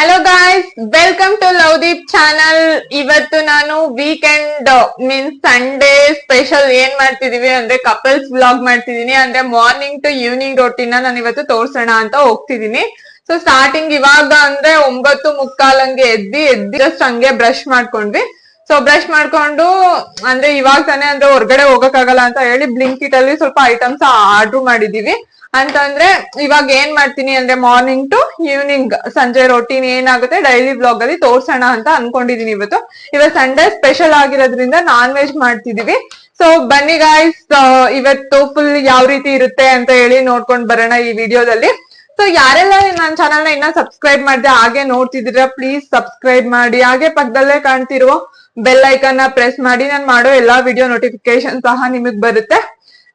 Hello guys, welcome to Lovedeep channel. ಇವತ್ತು ನಾನು weekend means Sunday special ಏನ್ ಮಾಡ್ತಿದೀವಿ ಅಂದ್ರೆ ಕಪಲ್ಸ್ ವ್ಲಾಗ್ ಮಾಡ್ತಿದೀನಿ. ಅಂದ್ರೆ ಮಾರ್ನಿಂಗ್ ಟು ಈವ್ನಿಂಗ್ ರೊಟೀನ್ ನಾನು ಇವತ್ತು ತೋರ್ಸೋಣ ಅಂತ ಹೋಗ್ತಿದೀನಿ. ಸೊ ಸ್ಟಾರ್ಟಿಂಗ್ ಇವಾಗ ಅಂದ್ರೆ 9:45 ಹಂಗೆ ಎದ್ದಿ ಜಸ್ಟ್ ಹಂಗೆ ಬ್ರಷ್ ಮಾಡ್ಕೊಂಡ್ವಿ. ಸೊ ಬ್ರಷ್ ಮಾಡ್ಕೊಂಡು ಅಂದ್ರೆ ಇವಾಗ ತಾನೇ ಅಂದ್ರೆ ಹೊರಗಡೆ ಹೋಗಕ್ಕಾಗಲ್ಲ ಅಂತ ಹೇಳಿ ಬ್ಲಿಂಕಿಟ್ ಅಲ್ಲಿ ಸ್ವಲ್ಪ ಐಟಮ್ಸ್ ಆರ್ಡರ್ ಮಾಡಿದೀವಿ. ಅಂತಂದ್ರೆ ಇವಾಗ ಏನ್ ಮಾಡ್ತೀನಿ ಅಂದ್ರೆ ಮಾರ್ನಿಂಗ್ ಟು ಈವ್ನಿಂಗ್ ಸಂಜೆ ರೊಟೀನ್ ಏನಾಗುತ್ತೆ ಡೈಲಿ ಬ್ಲಾಗ್ ಅಲ್ಲಿ ತೋರ್ಸೋಣ ಅಂತ ಅನ್ಕೊಂಡಿದೀನಿ. ಇವತ್ತು ಸಂಡೇ ಸ್ಪೆಷಲ್ ಆಗಿರೋದ್ರಿಂದ ನಾನ್ ವೆಜ್ ಮಾಡ್ತಿದೀವಿ. ಸೊ ಬನ್ನಿ ಗಾಯ್ಸ್, ಇವತ್ತು ಫುಲ್ ಯಾವ ರೀತಿ ಇರುತ್ತೆ ಅಂತ ಹೇಳಿ ನೋಡ್ಕೊಂಡ್ ಬರೋಣ ಈ ವಿಡಿಯೋದಲ್ಲಿ. ಸೊ ಯಾರೆಲ್ಲ ನನ್ನ ಚಾನಲ್ ನ ಇನ್ನ ಸಬ್ಸ್ಕ್ರೈಬ್ ಮಾಡಿದೆ ಹಾಗೆ ನೋಡ್ತಿದ್ದೀರಾ, ಪ್ಲೀಸ್ ಸಬ್ಸ್ಕ್ರೈಬ್ ಮಾಡಿ. ಹಾಗೆ ಪಕ್ಕದಲ್ಲೇ ಕಾಣ್ತಿರುವ ಬೆಲ್ ಐಕನ್ ನ ಪ್ರೆಸ್ ಮಾಡಿ. ನಾನು ಮಾಡೋ ಎಲ್ಲಾ ವಿಡಿಯೋ ನೋಟಿಫಿಕೇಶನ್ ಸಹ ನಿಮಗ್ ಬರುತ್ತೆ.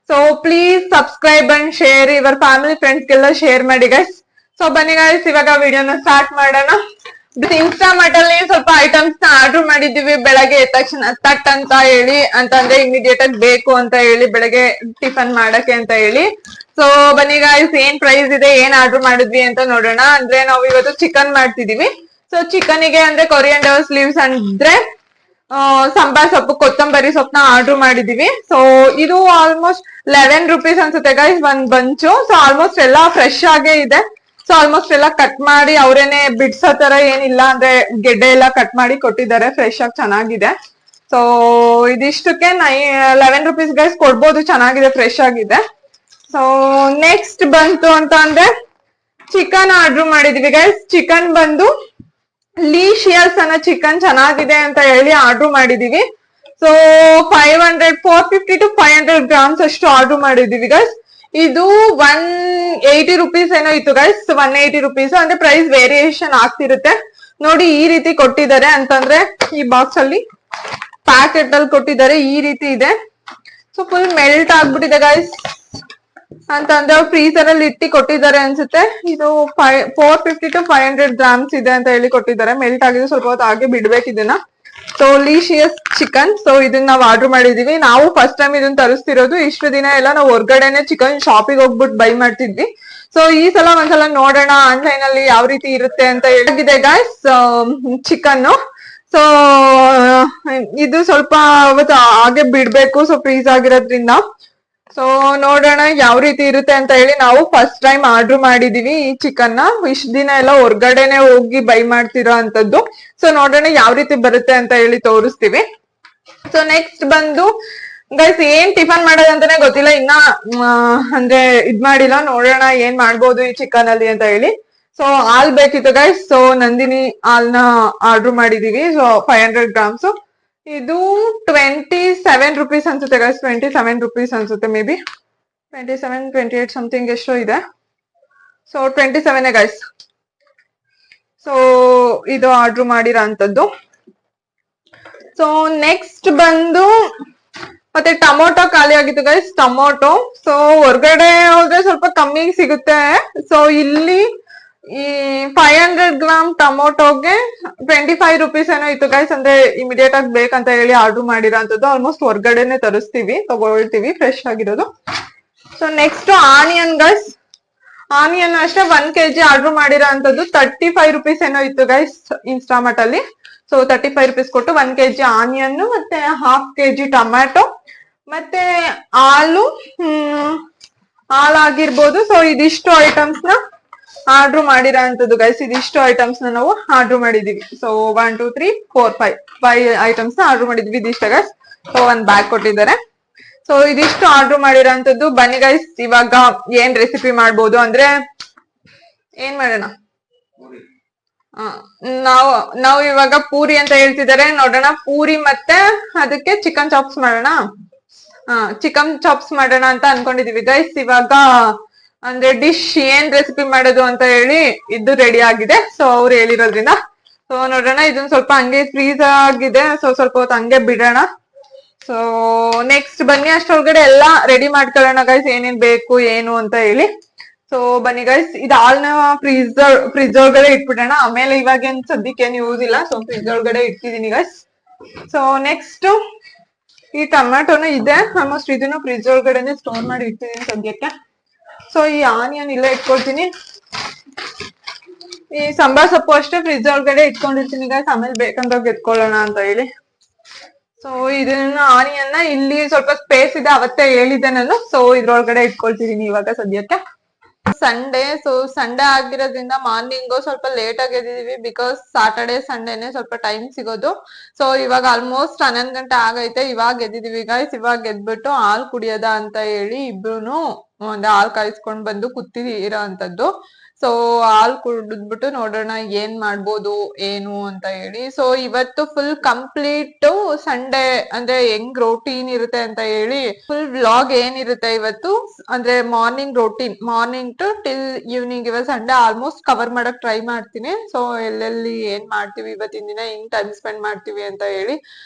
So please subscribe and share, your family friends ಗೆಲ್ಲ ಶೇರ್ ಮಾಡಿ ಗೈಸ್. ಸೊ ಬನ್ನಿ ಗೈಸ್, ಇವಾಗ ವಿಡಿಯೋನ ಸ್ಟಾರ್ಟ್ ಮಾಡೋಣ. ಇನ್ಸ್ಟಾಮಾರ್ಟ್ ಅಲ್ಲಿ ಸ್ವಲ್ಪ ಐಟಮ್ಸ್ ನ ಆರ್ಡರ್ ಮಾಡಿದೀವಿ ಬೆಳಗ್ಗೆ ಎದ್ದ ತಕ್ಷಣ ತಟ್ ಅಂತ ಹೇಳಿ, ಅಂತಂದ್ರೆ ಇಮಿಡಿಯೇಟ್ ಆಗಿ ಬೇಕು ಅಂತ ಹೇಳಿ ಬೆಳಗ್ಗೆ ಟಿಫನ್ ಮಾಡಕ್ಕೆ ಅಂತ ಹೇಳಿ. ಸೊ ಬನ್ನಿ ಗಾಯ್ಸ್, ಏನ್ ಪ್ರೈಸ್ ಇದೆ, ಏನ್ ಆರ್ಡರ್ ಮಾಡಿದ್ವಿ ಅಂತ ನೋಡೋಣ. ಅಂದ್ರೆ ನಾವು ಇವತ್ತು ಚಿಕನ್ ಮಾಡ್ತಿದೀವಿ. ಸೊ ಚಿಕನ್ಗೆ ಅಂದ್ರೆ ಕೊರಿಯಂಡರ್ ಲೀವ್ಸ್ ಅಂದ್ರೆ ಸಂಬಾರ್ ಸೊಪ್ಪು, ಕೊತ್ತಂಬರಿ ಸೊಪ್ಪನ್ನ ಆರ್ಡರ್ ಮಾಡಿದೀವಿ. ಸೊ ಇದು ಆಲ್ಮೋಸ್ಟ್ 11 rupees ಅನ್ಸುತ್ತೆ ಗೈಸ್ ಒಂದ್ ಬಂಚು. ಸೊ ಆಲ್ಮೋಸ್ಟ್ ಎಲ್ಲಾ ಫ್ರೆಶ್ ಆಗೇ ಇದೆ. ಸೊ ಆಲ್ಮೋಸ್ಟ್ ಎಲ್ಲ ಕಟ್ ಮಾಡಿ ಅವ್ರೇನೆ ಬಿಡ್ಸೋ ತರ ಏನಿಲ್ಲ, ಅಂದ್ರೆ ಗೆಡ್ಡೆ ಎಲ್ಲ ಕಟ್ ಮಾಡಿ ಕೊಟ್ಟಿದ್ದಾರೆ. ಫ್ರೆಶ್ ಆಗಿ ಚೆನ್ನಾಗಿದೆ. ಸೊ ಇದಿಷ್ಟಕ್ಕೆ 11 rupees ಗೈಸ್ ಕೊಡ್ಬೋದು, ಚೆನ್ನಾಗಿದೆ, ಫ್ರೆಶ್ ಆಗಿದೆ. ಸೊ ನೆಕ್ಸ್ಟ್ ಬಂತು ಅಂತ ಅಂದ್ರೆ ಚಿಕನ್ ಆರ್ಡರ್ ಮಾಡಿದೀವಿ ಗೈಸ್. ಚಿಕನ್ ಬಂದು ಲೀಶಿಯಸ್ ಅನ್ನೋ ಚಿಕನ್ ಚೆನ್ನಾಗಿದೆ ಅಂತ ಹೇಳಿ ಆರ್ಡರ್ ಮಾಡಿದೀವಿ. ಸೊ 450 to 500 grams ಅಷ್ಟು ಆರ್ಡರ್ ಮಾಡಿದೀವಿ ಗೈಸ್. ಇದು 180 rupees ಏನೋ ಇತ್ತು ಗೈಸ್. 180 rupees ಅಂದ್ರೆ ಪ್ರೈಸ್ ವೇರಿಯೇಷನ್ ಆಗ್ತಿರುತ್ತೆ. ನೋಡಿ ಈ ರೀತಿ ಕೊಟ್ಟಿದ್ದಾರೆ, ಅಂತಂದ್ರೆ ಈ ಬಾಕ್ಸ್ ಅಲ್ಲಿ ಪ್ಯಾಕೆಟ್ ಅಲ್ಲಿ ಕೊಟ್ಟಿದ್ದಾರೆ, ಈ ರೀತಿ ಇದೆ. ಸೊ ಫುಲ್ ಮೆಲ್ಟ್ ಆಗ್ಬಿಟ್ಟಿದೆ ಗೈಸ್. ಅಂತಂದ್ರೆ ಫ್ರೀಸರ್ ಅಲ್ಲಿ ಇಟ್ಟಿ ಕೊಟ್ಟಿದ್ದಾರೆ ಅನ್ಸುತ್ತೆ. ಇದು 450 to 500 grams ಇದೆ ಅಂತ ಹೇಳಿ ಕೊಟ್ಟಿದ್ದಾರೆ. ಮೆಲ್ಟ್ ಆಗಿದೆ, ಸ್ವಲ್ಪ ಹೊತ್ತು ಹಾಗೆ ಬಿಡ್ಬೇಕು ಇದನ್ನ. ಸೊ ಲೀಶಿಯಸ್ ಚಿಕನ್, ಸೊ ಇದನ್ನ ನಾವು ಆರ್ಡರ್ ಮಾಡಿದೀವಿ. ನಾವು ಫಸ್ಟ್ ಟೈಮ್ ಇದನ್ನ ತರಿಸ್ತಿರೋದು. ಇಷ್ಟು ದಿನ ಎಲ್ಲ ನಾವು ಹೊರ್ಗಡೆನೆ ಚಿಕನ್ ಶಾಪಿಗೆ ಹೋಗ್ಬಿಟ್ಟು ಬೈ ಮಾಡ್ತಿದ್ವಿ. ಸೊ ಈ ಸಲ ಒಂದ್ಸಲ ನೋಡೋಣ ಆನ್ಲೈನ್ ಅಲ್ಲಿ ಯಾವ ರೀತಿ ಇರುತ್ತೆ ಅಂತ ಹೇಳಿದೆ ಗಾಯ್ಸ್ ಚಿಕನ್. ಸೊ ಇದು ಸ್ವಲ್ಪ ಅವತ್ತು ಹಾಗೆ ಬಿಡ್ಬೇಕು, ಸೊ ಫ್ರೀಸ್ ಆಗಿರೋದ್ರಿಂದ. ಸೊ ನೋಡೋಣ ಯಾವ ರೀತಿ ಇರುತ್ತೆ ಅಂತ ಹೇಳಿ. ನಾವು ಫಸ್ಟ್ ಟೈಮ್ ಆರ್ಡರ್ ಮಾಡಿದೀವಿ ಈ ಚಿಕನ್ ನ. ಇಷ್ಟ ದಿನ ಎಲ್ಲ ಹೊರ್ಗಡೆನೆ ಹೋಗಿ ಬೈ ಮಾಡ್ತಿರೋ ಅಂತದ್ದು. ಸೊ ನೋಡೋಣ ಯಾವ ರೀತಿ ಬರುತ್ತೆ ಅಂತ ಹೇಳಿ ತೋರಿಸ್ತೀವಿ. ಸೊ ನೆಕ್ಸ್ಟ್ ಬಂದು ಗೈಸ್ ಏನ್ ಟಿಫನ್ ಮಾಡೋದಂತಾನೆ ಗೊತ್ತಿಲ್ಲ ಇನ್ನ, ಅಂದ್ರೆ ಇದ್ ಮಾಡಿಲ್ಲ. ನೋಡೋಣ ಏನ್ ಮಾಡ್ಬೋದು ಈ ಚಿಕನ್ ಅಲ್ಲಿ ಅಂತ ಹೇಳಿ. ಸೊ ಹಾಲ್ ಬೇಕಿತ್ತು ಗೈಸ್. ಸೊ ನಂದಿನಿ ಹಾಲ್ನ ಆರ್ಡರ್ ಮಾಡಿದೀವಿ. So 500 grams. ಇದು 27 rupees ಅನ್ಸುತ್ತೆ ಗೈಸ್. 27 rupees ಅನ್ಸುತ್ತೆ, ಮೇ ಬಿ 27, 28 ಸಮಥಿಂಗ್ ಎಷ್ಟೋ ಇದೆ. So 27 guys. ಸೊ ಇದು ಆರ್ಡರ್ ಮಾಡಿರೋ ಅಂತದ್ದು. ಸೊ ನೆಕ್ಸ್ಟ್ ಬಂದು ಮತ್ತೆ ಟೊಮೊಟೊ ಖಾಲಿ ಆಗಿತ್ತು ಗೈಸ್, ಟೊಮೊಟೊ. ಸೊ ಹೊರಗಡೆ ಹೋದ್ರೆ ಸ್ವಲ್ಪ ಕಮ್ಮಿ ಸಿಗುತ್ತೆ. ಸೊ ಇಲ್ಲಿ ಈ 500 ಗ್ರಾಮ್ ಟೊಮೊಟೊಗೆ 25 rupees ಏನೋ ಇತ್ತು ಗೈಸ್. ಅಂದ್ರೆ ಇಮಿಡಿಯೇಟ್ ಆಗಿ ಬೇಕಂತ ಹೇಳಿ ಆರ್ಡರ್ ಮಾಡಿರೋ ಅಂತದ್ದು. ಆಲ್ಮೋಸ್ಟ್ ಹೊರಗಡೆನೆ ತರಿಸ್ತೀವಿ, ತಗೊಳ್ತೀವಿ ಫ್ರೆಶ್ ಆಗಿರೋದು. So next onion guys. Onion ಅಷ್ಟೇ 1 kg ಆರ್ಡರ್ ಮಾಡಿರೋ ಅಂತದ್ದು. 35 rupees ಏನೋ ಇತ್ತು ಗೈಸ್ ಇನ್ಸ್ಟಾಮಾರ್ಟ್ ಅಲ್ಲಿ. ಸೊ 35 rupees ಕೊಟ್ಟು 1 kg ಆನಿಯನ್, ಮತ್ತೆ 1/2 kg ಟೊಮ್ಯಾಟೊ, ಮತ್ತೆ ಹಾಲಾಗಿರ್ಬೋದು. ಸೊ ಇದಿಷ್ಟು ಐಟಮ್ಸ್ ನ ಆರ್ಡರ್ ಮಾಡಿರೋ ಅಂತದ್ದು ಗೈಸ್. ಇದಿಷ್ಟು ಐಟಮ್ಸ್ ನ ನಾವು ಆರ್ಡರ್ ಮಾಡಿದೀವಿ. ಸೊ 1, 2, 3, 4, 5 ಐಟಮ್ಸ್ ನ ಆರ್ಡರ್ ಮಾಡಿದ್ವಿ. ಇದಿಷ್ಟ ಗೈಸ್. ಸೊ ಒಂದ್ ಬ್ಯಾಗ್ ಕೊಟ್ಟಿದ್ದಾರೆ. ಸೊ ಇದಿಷ್ಟು ಆರ್ಡರ್ ಮಾಡಿರೋ ಅಂತದ್ದು. ಬನ್ನಿ ಗೈಸ್, ಇವಾಗ ಏನ್ ರೆಸಿಪಿ ಮಾಡ್ಬೋದು ಅಂದ್ರೆ ಏನ್ ಮಾಡೋಣ. ನಾವು ಇವಾಗ ಪೂರಿ ಅಂತ ಹೇಳ್ತಿದ್ದಾರೆ. ನೋಡೋಣ ಪೂರಿ ಮತ್ತೆ ಅದಕ್ಕೆ ಚಿಕನ್ ಚಾಪ್ಸ್ ಮಾಡೋಣ. ಚಿಕನ್ ಚಾಪ್ಸ್ ಮಾಡೋಣ ಅಂತ ಅನ್ಕೊಂಡಿದೀವಿ ಗೈಸ್. ಇವಾಗ ಅಂದ್ರೆ ಡಿಶ್ ಏನ್ ರೆಸಿಪಿ ಮಾಡೋದು ಅಂತ ಹೇಳಿ ಇದು ರೆಡಿ ಆಗಿದೆ. ಸೊ ಅವ್ರು ಹೇಳಿರೋದ್ರಿಂದ ಸೊ ನೋಡೋಣ. ಇದನ್ನ ಸ್ವಲ್ಪ ಹಂಗೆ ಫ್ರೀಸ್ ಆಗಿದೆ. ಸೊ ಸ್ವಲ್ಪ ಹೊತ್ತು ಹಂಗೆ ಬಿಡೋಣ. ಸೊ ನೆಕ್ಸ್ಟ್ ಬನ್ನಿ, ಅಷ್ಟೊಳಗಡೆ ಎಲ್ಲಾ ರೆಡಿ ಮಾಡ್ಕೊಳ್ಳೋಣ ಗೈಸ್, ಏನೇನ್ ಬೇಕು ಏನು ಅಂತ ಹೇಳಿ. ಸೊ ಬನ್ನಿ ಗೈಸ್, ಇದು ಹಾಲ್ನ ಫ್ರಿಜ್ ಒಳಗಡೆ ಇಟ್ಬಿಡೋಣ. ಆಮೇಲೆ ಇವಾಗ ಏನ್ ಸದ್ಯಕ್ಕೆ ಏನ್ ಯೂಸ್ ಇಲ್ಲ. ಸೊ ಫ್ರಿಜ್ ಒಳಗಡೆ ಇಟ್ಟಿದೀನಿ ಗೈಸ್. ಸೊ ನೆಕ್ಸ್ಟ್ ಈ ಟೊಮ್ಯಾಟೊನು ಇದೆ. ಆಲ್ಮೋಸ್ಟ್ ಇದನ್ನು ಫ್ರಿಜ್ ಒಳಗಡೆನೆ ಸ್ಟೋರ್ ಮಾಡಿ ಇಟ್ಟಿದೀನಿ ಸದ್ಯಕ್ಕೆ. ಸೊ ಈ ಆನಿಯನ್ ಇಲ್ಲೇ ಇಟ್ಕೊಳ್ತೀನಿ. ಈ ಸಾಂಬಾರ್ ಸೊಪ್ಪು ಅಷ್ಟೇ ಫ್ರಿಜ್ ಒಳಗಡೆ ಇಟ್ಕೊಂಡಿರ್ತೀನಿ ಗೈಸ್, ಆಮೇಲೆ ಬೇಕಂದಾಗ ಎತ್ಕೊಳ್ಳೋಣ ಅಂತ ಹೇಳಿ. ಸೊ ಇದನ್ನ ಆನಿಯನ್ನ ಇಲ್ಲಿ ಸ್ವಲ್ಪ ಸ್ಪೇಸ್ ಇದೆ, ಅವತ್ತೇ ಹೇಳಿದ್ದೆ ನಾನು. ಸೊ ಇದ್ರೊಳಗಡೆ ಇಟ್ಕೊಳ್ತಿದೀನಿ ಇವಾಗ ಸದ್ಯಕ್ಕೆ. ಸಂಡೇ, ಸೊ ಸಂಡೇ ಆಗಿರೋದ್ರಿಂದ ಮಾರ್ನಿಂಗ್ ಸ್ವಲ್ಪ ಲೇಟ್ ಆಗಿ ಎದ್ದಿದೀವಿ, ಬಿಕಾಸ್ ಸಾಟರ್ಡೆ ಸಂಡೇನೆ ಸ್ವಲ್ಪ ಟೈಮ್ ಸಿಗೋದು. ಸೊ ಇವಾಗ ಆಲ್ಮೋಸ್ಟ್ 11 ಗಂಟೆ ಆಗೈತೆ, ಇವಾಗ ಎದ್ದಿದೀವಿ ಗೈಸ್. ಇವಾಗ ಎದ್ಬಿಟ್ಟು ಹಾಲ್ ಕುಡಿಯೋದ ಅಂತ ಹೇಳಿ ಇಬ್ರುನು ಒಂದ್ ಹಾಲ್ ಕಾಯಿಸ್ಕೊಂಡ್ ಬಂದು ಕೂತಿರೋ ಅಂತದ್ದು. ಸೊ ಹಾಲ್ ಕುಡಿದ್ಬಿಟ್ಟು ನೋಡೋಣ ಏನ್ ಮಾಡ್ಬೋದು ಏನು ಅಂತ ಹೇಳಿ. ಸೊ ಇವತ್ತು ಫುಲ್ ಕಂಪ್ಲೀಟ್ ಸಂಡೇ ಅಂದ್ರೆ ಹೆಂಗ್ ರೋಟೀನ್ ಇರುತ್ತೆ ಅಂತ ಹೇಳಿ ಫುಲ್ ವ್ಲಾಗ್ ಏನಿರುತ್ತೆ ಇವತ್ತು ಅಂದ್ರೆ morning routine, morning to till evening, ಇವಾಗ ಸಂಡೇ ಆಲ್ಮೋಸ್ಟ್ ಕವರ್ ಮಾಡಕ್ ಟ್ರೈ ಮಾಡ್ತೀನಿ. ಸೊ ಎಲ್ಲೆಲ್ಲಿ ಏನ್ ಮಾಡ್ತೀವಿ ಇವತ್ತಿನ ದಿನ, ಹೆಂಗ್ ಟೈಮ್ ಸ್ಪೆಂಡ್ ಮಾಡ್ತೀವಿ ಅಂತ ಹೇಳಿ.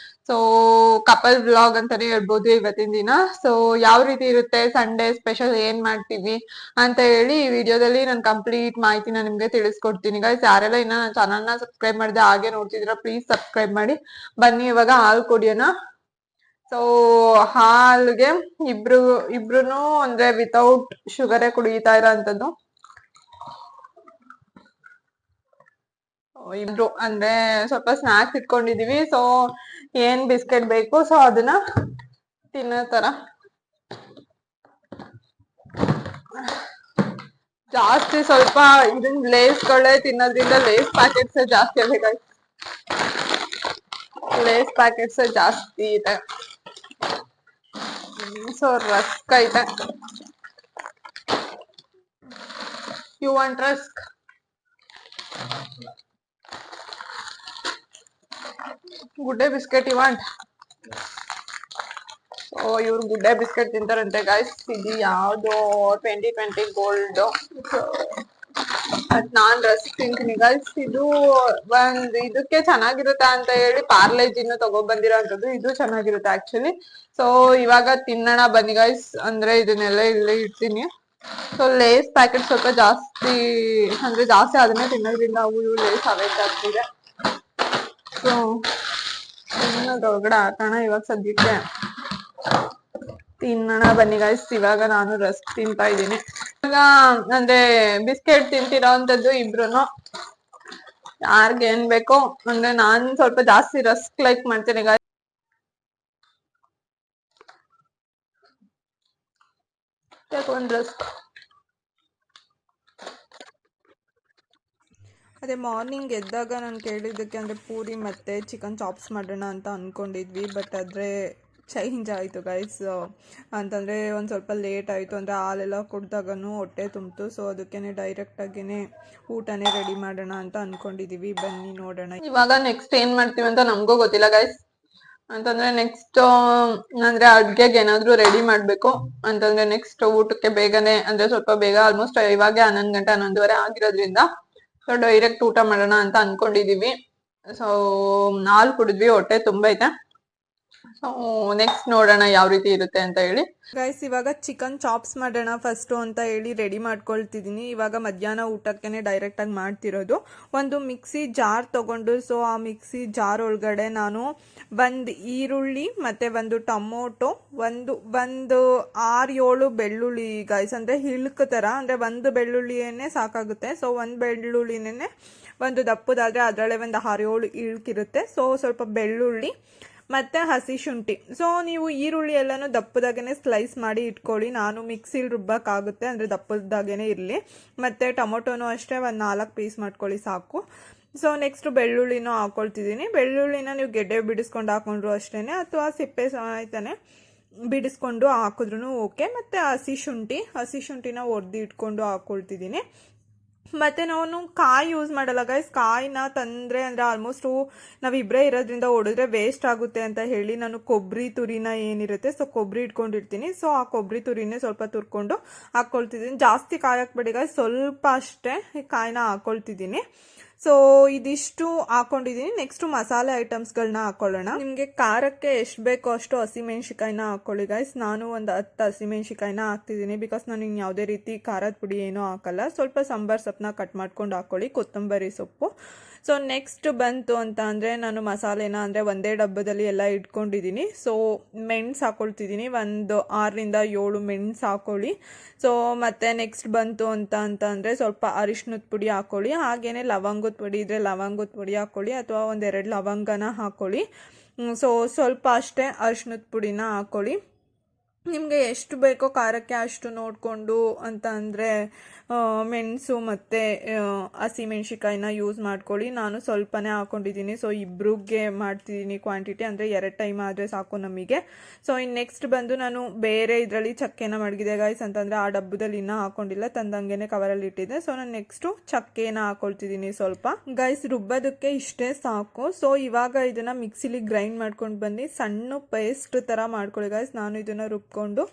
ಸೊ ಕಪಲ್ ವ್ಲಾಗ್ ಅಂತಾನೆ ಹೇಳ್ಬೋದು ಇವತ್ತಿನ ದಿನ. ಸೊ ಯಾವ ರೀತಿ ಇರುತ್ತೆ ಸಂಡೇ ಸ್ಪೆಷಲ್, ಏನ್ ಮಾಡ್ತೀವಿ ಅಂತ ಹೇಳಿ ಈ ವಿಡಿಯೋದಲ್ಲಿ ನಾನು ಕಂಪ್ಲೀಟ್ ಮಾಹಿತಿನ ನಿಮ್ಗೆ ತಿಳಿಸ್ಕೊಡ್ತೀನಿ ಗೈಸ್. ಯಾರೆಲ್ಲ ಇನ್ನ ನನ್ನ ಚಾನಲ್ ನ ಸಬ್ಸ್ಕ್ರೈಬ್ ಮಾಡಿದೆ ಹಾಗೆ ನೋಡ್ತಿದ್ರ ಪ್ಲೀಸ್ ಸಬ್ಸ್ಕ್ರೈಬ್ ಮಾಡಿ. ಬನ್ನಿ ಇವಾಗ ಹಾಲು ಕುಡಿಯೋಣ. ಸೊ ಹಾಲ್ಗೆ ಇಬ್ರುನು ಅಂದ್ರೆ ವಿತೌಟ್ ಶುಗರೇ ಕುಡಿತಾ ಇರೋ ಅಂತದ್ದು. ಇಬ್ರು ಅಂದ್ರೆ ಸ್ವಲ್ಪ ಸ್ನಾಕ್ಸ್ ಇಟ್ಕೊಂಡಿದೀವಿ. ಸೊ ಏನ್ ಬಿಸ್ಕೆಟ್ ಬೇಕು ಸೊ ಅದನ್ನ ತಿನ್ನೋ ತರ. ಜಾಸ್ತಿ ಸ್ವಲ್ಪ ಇದನ್ ಲೇಸ್ಗಳೇ ತಿನ್ನೋದ್ರಿಂದ ಲೇಸ್ ಪ್ಯಾಕೆಟ್ಸ್ ಜಾಸ್ತಿ ಬೇಕಾಯ್ತು, ಲೇಸ್ ಪ್ಯಾಕೆಟ್ಸ್ ಜಾಸ್ತಿ ಇದೆ. ಸೊ ರಸ್ಕ್ ಐತೆ, ಯು ವಾಂಟ್ ರಸ್ಕ್? ಗುಡ್ಡೆ ಬಿಸ್ಕೆಟ್ ಯು ವಾಂಟ್? ಸೊ ಇವ್ರು ಗುಡ್ಡೆ ಬಿಸ್ಕೆಟ್ ತಿಂತಾರಂತೆ ಗೈಸ್. ಇದು ಯಾವ್ದು 2020 ಗೋಲ್ಡ್, ನಾನ್ ರಸ್ಕ್ ತಿಂತೀನಿ ಗೈಸ್. ಇದು ಒಂದ್ ಇದಕ್ಕೆ ಚೆನ್ನಾಗಿರುತ್ತೆ ಅಂತ ಹೇಳಿ ಪಾರ್ಲೇಜಿನ ತಗೊಬಂದಿರೋ ಅಂತದ್ದು. ಇದು ಚೆನ್ನಾಗಿರುತ್ತೆ ಆಕ್ಚುಲಿ. ಸೊ ಇವಾಗ ತಿನ್ನೋಣ ಬನ್ನಿ ಗೈಸ್. ಅಂದ್ರೆ ಇದನ್ನೆಲ್ಲ ಇಲ್ಲೇ ಇಡ್ತೀನಿ. ಸೊ ಲೇಸ್ ಪ್ಯಾಕೆಟ್ ಸ್ವಲ್ಪ ಜಾಸ್ತಿ ಅಂದ್ರೆ ಜಾಸ್ತಿ ಅದನ್ನೇ ತಿನ್ನೋದ್ರಿಂದ ಅವು ಇವು ಲೇಸ್ ಅವೇಟ್ ಆಗ್ತಿದೆ. ಸೊ ತಿನ್ನೋದ್ರೊಳಗಡೆ ಹಾಕೋಣ ಇವಾಗ ಸದ್ಯಕ್ಕೆ. ತಿನ್ನೋಣ ಬನ್ನಿ ಗೈಸ್. ಇವಾಗ ನಾನು ರಸ್ಕ್ ತಿಂತಾ ಇದ್ದೀನಿ. ಇವಾಗ ಅಂದ್ರೆ ಬಿಸ್ಕೆಟ್ ತಿಂತಿರೋ ಅಂತದ್ದು ಇಬ್ರುನು. ಯಾರ್ಗ ಏನ್ ಬೇಕೋ ಅಂದ್ರೆ ನಾನ್ ಸ್ವಲ್ಪ ಜಾಸ್ತಿ ರಸ್ಕ್ ಲೈಕ್ ಮಾಡ್ತೀನಿ ಗೈಸ್. ಒಂದ್ ರಸ್ಕ್. ಅದೇ ಮಾರ್ನಿಂಗ್ ಎದ್ದಾಗ ನಾನು ಕೇಳಿದ್ದಕ್ಕೆ ಅಂದರೆ ಪೂರಿ ಮತ್ತು ಚಿಕನ್ ಚಾಪ್ಸ್ ಮಾಡೋಣ ಅಂತ ಅಂದ್ಕೊಂಡಿದ್ವಿ. ಬಟ್ ಆದರೆ ಚೇಂಜ್ ಆಯಿತು ಗೈಸ್. ಅಂತಂದರೆ ಒಂದು ಸ್ವಲ್ಪ ಲೇಟ್ ಆಯಿತು, ಅಂದರೆ ಹಾಲೆಲ್ಲ ಕುಡ್ದಾಗೂ ಹೊಟ್ಟೆ ತುಂಬಿತು. ಸೊ ಅದಕ್ಕೇ ಡೈರೆಕ್ಟಾಗಿಯೇ ಊಟನೇ ರೆಡಿ ಮಾಡೋಣ ಅಂತ ಅಂದ್ಕೊಂಡಿದ್ದೀವಿ. ಬನ್ನಿ ನೋಡೋಣ. ಇವಾಗ ನೆಕ್ಸ್ಟ್ ಏನು ಮಾಡ್ತೀವಿ ಅಂತ ನಮಗೂ ಗೊತ್ತಿಲ್ಲ ಗೈಸ್. ಅಂತಂದರೆ ನೆಕ್ಸ್ಟ್ ಅಂದರೆ ಅಡುಗೆಗೆ ಏನಾದರೂ ರೆಡಿ ಮಾಡಬೇಕು ಅಂತಂದರೆ ನೆಕ್ಸ್ಟ್ ಊಟಕ್ಕೆ ಬೇಗನೆ ಅಂದರೆ ಸ್ವಲ್ಪ ಬೇಗ ಆಲ್ಮೋಸ್ಟ್ ಇವಾಗ 11 ಗಂಟೆ 11:30 ಆಗಿರೋದ್ರಿಂದ ಸೊ ಡೈರೆಕ್ಟ್ ಊಟ ಮಾಡೋಣ ಅಂತ ಅನ್ಕೊಂಡಿದೀವಿ. ಸೊ ಹಾಲು ಕುಡಿದ್ವಿ, ಹೊಟ್ಟೆ ತುಂಬೈತೆ. ಸೊ ನೆಕ್ಸ್ಟ್ ನೋಡೋಣ ಯಾವ ರೀತಿ ಇರುತ್ತೆ ಅಂತ ಹೇಳಿ. ಗೈಸ್ ಇವಾಗ ಚಿಕನ್ ಚಾಪ್ಸ್ ಮಾಡೋಣ ಫಸ್ಟು ಅಂತ ಹೇಳಿ ರೆಡಿ ಮಾಡ್ಕೊಳ್ತಿದ್ದೀನಿ. ಇವಾಗ ಮಧ್ಯಾಹ್ನ ಊಟಕ್ಕೆ ಡೈರೆಕ್ಟ್ ಆಗಿ ಮಾಡ್ತಿರೋದು. ಒಂದು ಮಿಕ್ಸಿ ಜಾರ್ ತಗೊಂಡು ಸೊ ಆ ಮಿಕ್ಸಿ ಜಾರ್ ಒಳಗಡೆ ನಾನು ಒಂದು ಈರುಳ್ಳಿ ಮತ್ತೆ ಒಂದು ಟೊಮೊಟೊ, ಒಂದು 6-7 ಬೆಳ್ಳುಳ್ಳಿ ಗೈಸ್, ಅಂದ್ರೆ ಹಿಳ್ಕ ತರ, ಅಂದ್ರೆ ಒಂದು ಬೆಳ್ಳುಳ್ಳಿಯನ್ನೇ ಸಾಕಾಗುತ್ತೆ. ಸೊ ಒಂದು ಬೆಳ್ಳುಳ್ಳಿನೇ ಒಂದು ದಪ್ಪದಾದ್ರೆ ಅದರಲ್ಲೇ ಒಂದು 6-7 ಇಳ್ಕಿರುತ್ತೆ. ಸೊ ಸ್ವಲ್ಪ ಬೆಳ್ಳುಳ್ಳಿ ಮತ್ತು ಹಸಿ ಶುಂಠಿ. ಸೊ ನೀವು ಈರುಳ್ಳಿ ಎಲ್ಲನೂ ದಪ್ಪದಾಗೇ ಸ್ಲೈಸ್ ಮಾಡಿ ಇಟ್ಕೊಳ್ಳಿ. ನಾನು ಮಿಕ್ಸಿಲಿ ರುಬ್ಬಕ್ಕಾಗುತ್ತೆ, ಅಂದರೆ ದಪ್ಪದಾಗೇ ಇರಲಿ. ಮತ್ತು ಟೊಮೊಟೊನೂ ಅಷ್ಟೇ ಒಂದು 4 ಪೀಸ್ ಮಾಡ್ಕೊಳ್ಳಿ ಸಾಕು. ಸೊ ನೆಕ್ಸ್ಟ್ ಬೆಳ್ಳುಳ್ಳಿನೂ ಹಾಕ್ಕೊಳ್ತಿದ್ದೀನಿ. ಬೆಳ್ಳುಳ್ಳಿನ ನೀವು ಗೆಡ್ಡೆ ಬಿಡಿಸ್ಕೊಂಡು ಹಾಕೊಂಡ್ರು ಅಷ್ಟೇ, ಅಥವಾ ಸಿಪ್ಪೆ ಸಹಿತನೇ ಬಿಡಿಸ್ಕೊಂಡು ಹಾಕಿದ್ರೂ ಓಕೆ. ಮತ್ತು ಹಸಿ ಶುಂಠಿನ ಒಡೆದು ಇಟ್ಕೊಂಡು ಹಾಕ್ಕೊಳ್ತಿದ್ದೀನಿ. ಮತ್ತು ನಾನು ಕಾಯಿ ಯೂಸ್ ಮಾಡಲ್ಲ ಗೈಸ್. ಕಾಯಿನ ತಂದರೆ ಅಂದರೆ ಆಲ್ಮೋಸ್ಟು ನಾವಿಬ್ಬರೇ ಇರೋದ್ರಿಂದ ಹೊಡೆದ್ರೆ ವೇಸ್ಟ್ ಆಗುತ್ತೆ ಅಂತ ಹೇಳಿ ನಾನು ಕೊಬ್ಬರಿ ತುರಿನ ಏನಿರುತ್ತೆ ಸೊ ಕೊಬ್ಬರಿ ಇಟ್ಕೊಂಡಿರ್ತೀನಿ. ಸೊ ಆ ಕೊಬ್ಬರಿ ತುರಿನೇ ಸ್ವಲ್ಪ ತುರ್ಕೊಂಡು ಹಾಕ್ಕೊಳ್ತಿದ್ದೀನಿ. ಜಾಸ್ತಿ ಕಾಯಿ ಹಾಕ್ಬೇಡಿ ಗೈಸ್, ಸ್ವಲ್ಪ ಅಷ್ಟೇ ಕಾಯಿನ ಹಾಕ್ಕೊಳ್ತಿದ್ದೀನಿ. ಸೊ ಇದಿಷ್ಟು ಹಾಕೊಂಡಿದ್ದೀನಿ. ನೆಕ್ಸ್ಟ್ ಮಸಾಲೆ ಐಟಮ್ಸ್ಗಳನ್ನ ಹಾಕೊಳ್ಳೋಣ. ನಿಮಗೆ ಖಾರಕ್ಕೆ ಎಷ್ಟು ಬೇಕೋ ಅಷ್ಟು ಹಸಿಮೆಣ್ಸಿಕಾಯಿನ ಹಾಕೊಳ್ಳಿ ಗೈಸ್. ನಾನು ಒಂದು 10 ಹಸಿಮೆಣ್ಸಿಕಾಯಿನ ಹಾಕ್ತಿದ್ದೀನಿ, ಬಿಕಾಸ್ ನಾನು ಇನ್ನು ಯಾವುದೇ ರೀತಿ ಖಾರದ ಪುಡಿ ಏನೂ ಹಾಕಲ್ಲ. ಸ್ವಲ್ಪ ಸಾಂಬಾರ್ ಸೊಪ್ಪನ್ನ ಕಟ್ ಮಾಡ್ಕೊಂಡು ಹಾಕೊಳ್ಳಿ, ಕೊತ್ತಂಬರಿ ಸೊಪ್ಪು. ಸೊ ನೆಕ್ಸ್ಟ್ ಬಂತು ಅಂತ ಅಂದರೆ ನಾನು ಮಸಾಲೆನ ಅಂದರೆ ಒಂದೇ ಡಬ್ಬದಲ್ಲಿ ಎಲ್ಲ ಇಟ್ಕೊಂಡಿದ್ದೀನಿ. ಸೊ ಮೆಣಸು ಹಾಕ್ಕೊಳ್ತಿದ್ದೀನಿ, ಒಂದು 6-7 ಮೆಣಸು ಹಾಕ್ಕೊಳ್ಳಿ. ಸೊ ಮತ್ತು ನೆಕ್ಸ್ಟ್ ಬಂತು ಅಂತ ಅಂದರೆ ಸ್ವಲ್ಪ ಅರಿಶಿನದ ಪುಡಿ ಹಾಕ್ಕೊಳ್ಳಿ. ಹಾಗೆಯೇ ಲವಂಗದ ಪುಡಿ ಇದ್ದರೆ ಲವಂಗದ ಪುಡಿ ಹಾಕ್ಕೊಳ್ಳಿ, ಅಥವಾ 1-2 ಲವಂಗನ ಹಾಕ್ಕೊಳ್ಳಿ. ಸೊ ಸ್ವಲ್ಪ ಅಷ್ಟೇ ಅರಿಶಿನದ ಪುಡಿನ ಹಾಕ್ಕೊಳ್ಳಿ. ನಿಮಗೆ ಎಷ್ಟು ಬೇಕೋ ಖಾರಕ್ಕೆ ಅಷ್ಟು ನೋಡಿಕೊಂಡು ಅಂತ ಅಂದರೆ ಮೆಣಸು ಮತ್ತು ಹಸಿಮೆಣ್ಸಿಕಾಯಿನ ಯೂಸ್ ಮಾಡ್ಕೊಳ್ಳಿ. ನಾನು ಸ್ವಲ್ಪನೇ ಹಾಕ್ಕೊಂಡಿದ್ದೀನಿ. ಸೊ ಇಬ್ರಿಗೆ ಮಾಡ್ತಿದ್ದೀನಿ ಕ್ವಾಂಟಿಟಿ, ಅಂದರೆ 2 ಟೈಮ್ ಆದರೆ ಸಾಕು ನಮಗೆ. ಸೊ ಇನ್ನು ನೆಕ್ಸ್ಟ್ ಬಂದು ನಾನು ಬೇರೆ ಇದರಲ್ಲಿ ಚಕ್ಕೆನ ಮಡಗಿದೆ ಗೈಸ್, ಅಂತಂದರೆ ಆ ಡಬ್ಬದಲ್ಲಿ ಇನ್ನೂ ಹಾಕ್ಕೊಂಡಿಲ್ಲ, ತಂದಂಗೆ ಕವರಲ್ಲಿ ಇಟ್ಟಿದ್ದೆ. ಸೊ ನಾನು ನೆಕ್ಸ್ಟು ಚಕ್ಕೆನ ಹಾಕ್ಕೊಳ್ತಿದ್ದೀನಿ ಸ್ವಲ್ಪ. ಗೈಸ್ ರುಬ್ಬೋದಕ್ಕೆ ಇಷ್ಟೇ ಸಾಕು. ಸೊ ಇವಾಗ ಇದನ್ನು ಮಿಕ್ಸಿಲಿ ಗ್ರೈಂಡ್ ಮಾಡ್ಕೊಂಡು ಬಂದು ಸಣ್ಣ ಪೇಸ್ಟ್ ಥರ ಮಾಡ್ಕೊಳ್ಳಿ ಗೈಸ್. ನಾನು ಇದನ್ನು ರುಬ್ಕೊಂಡು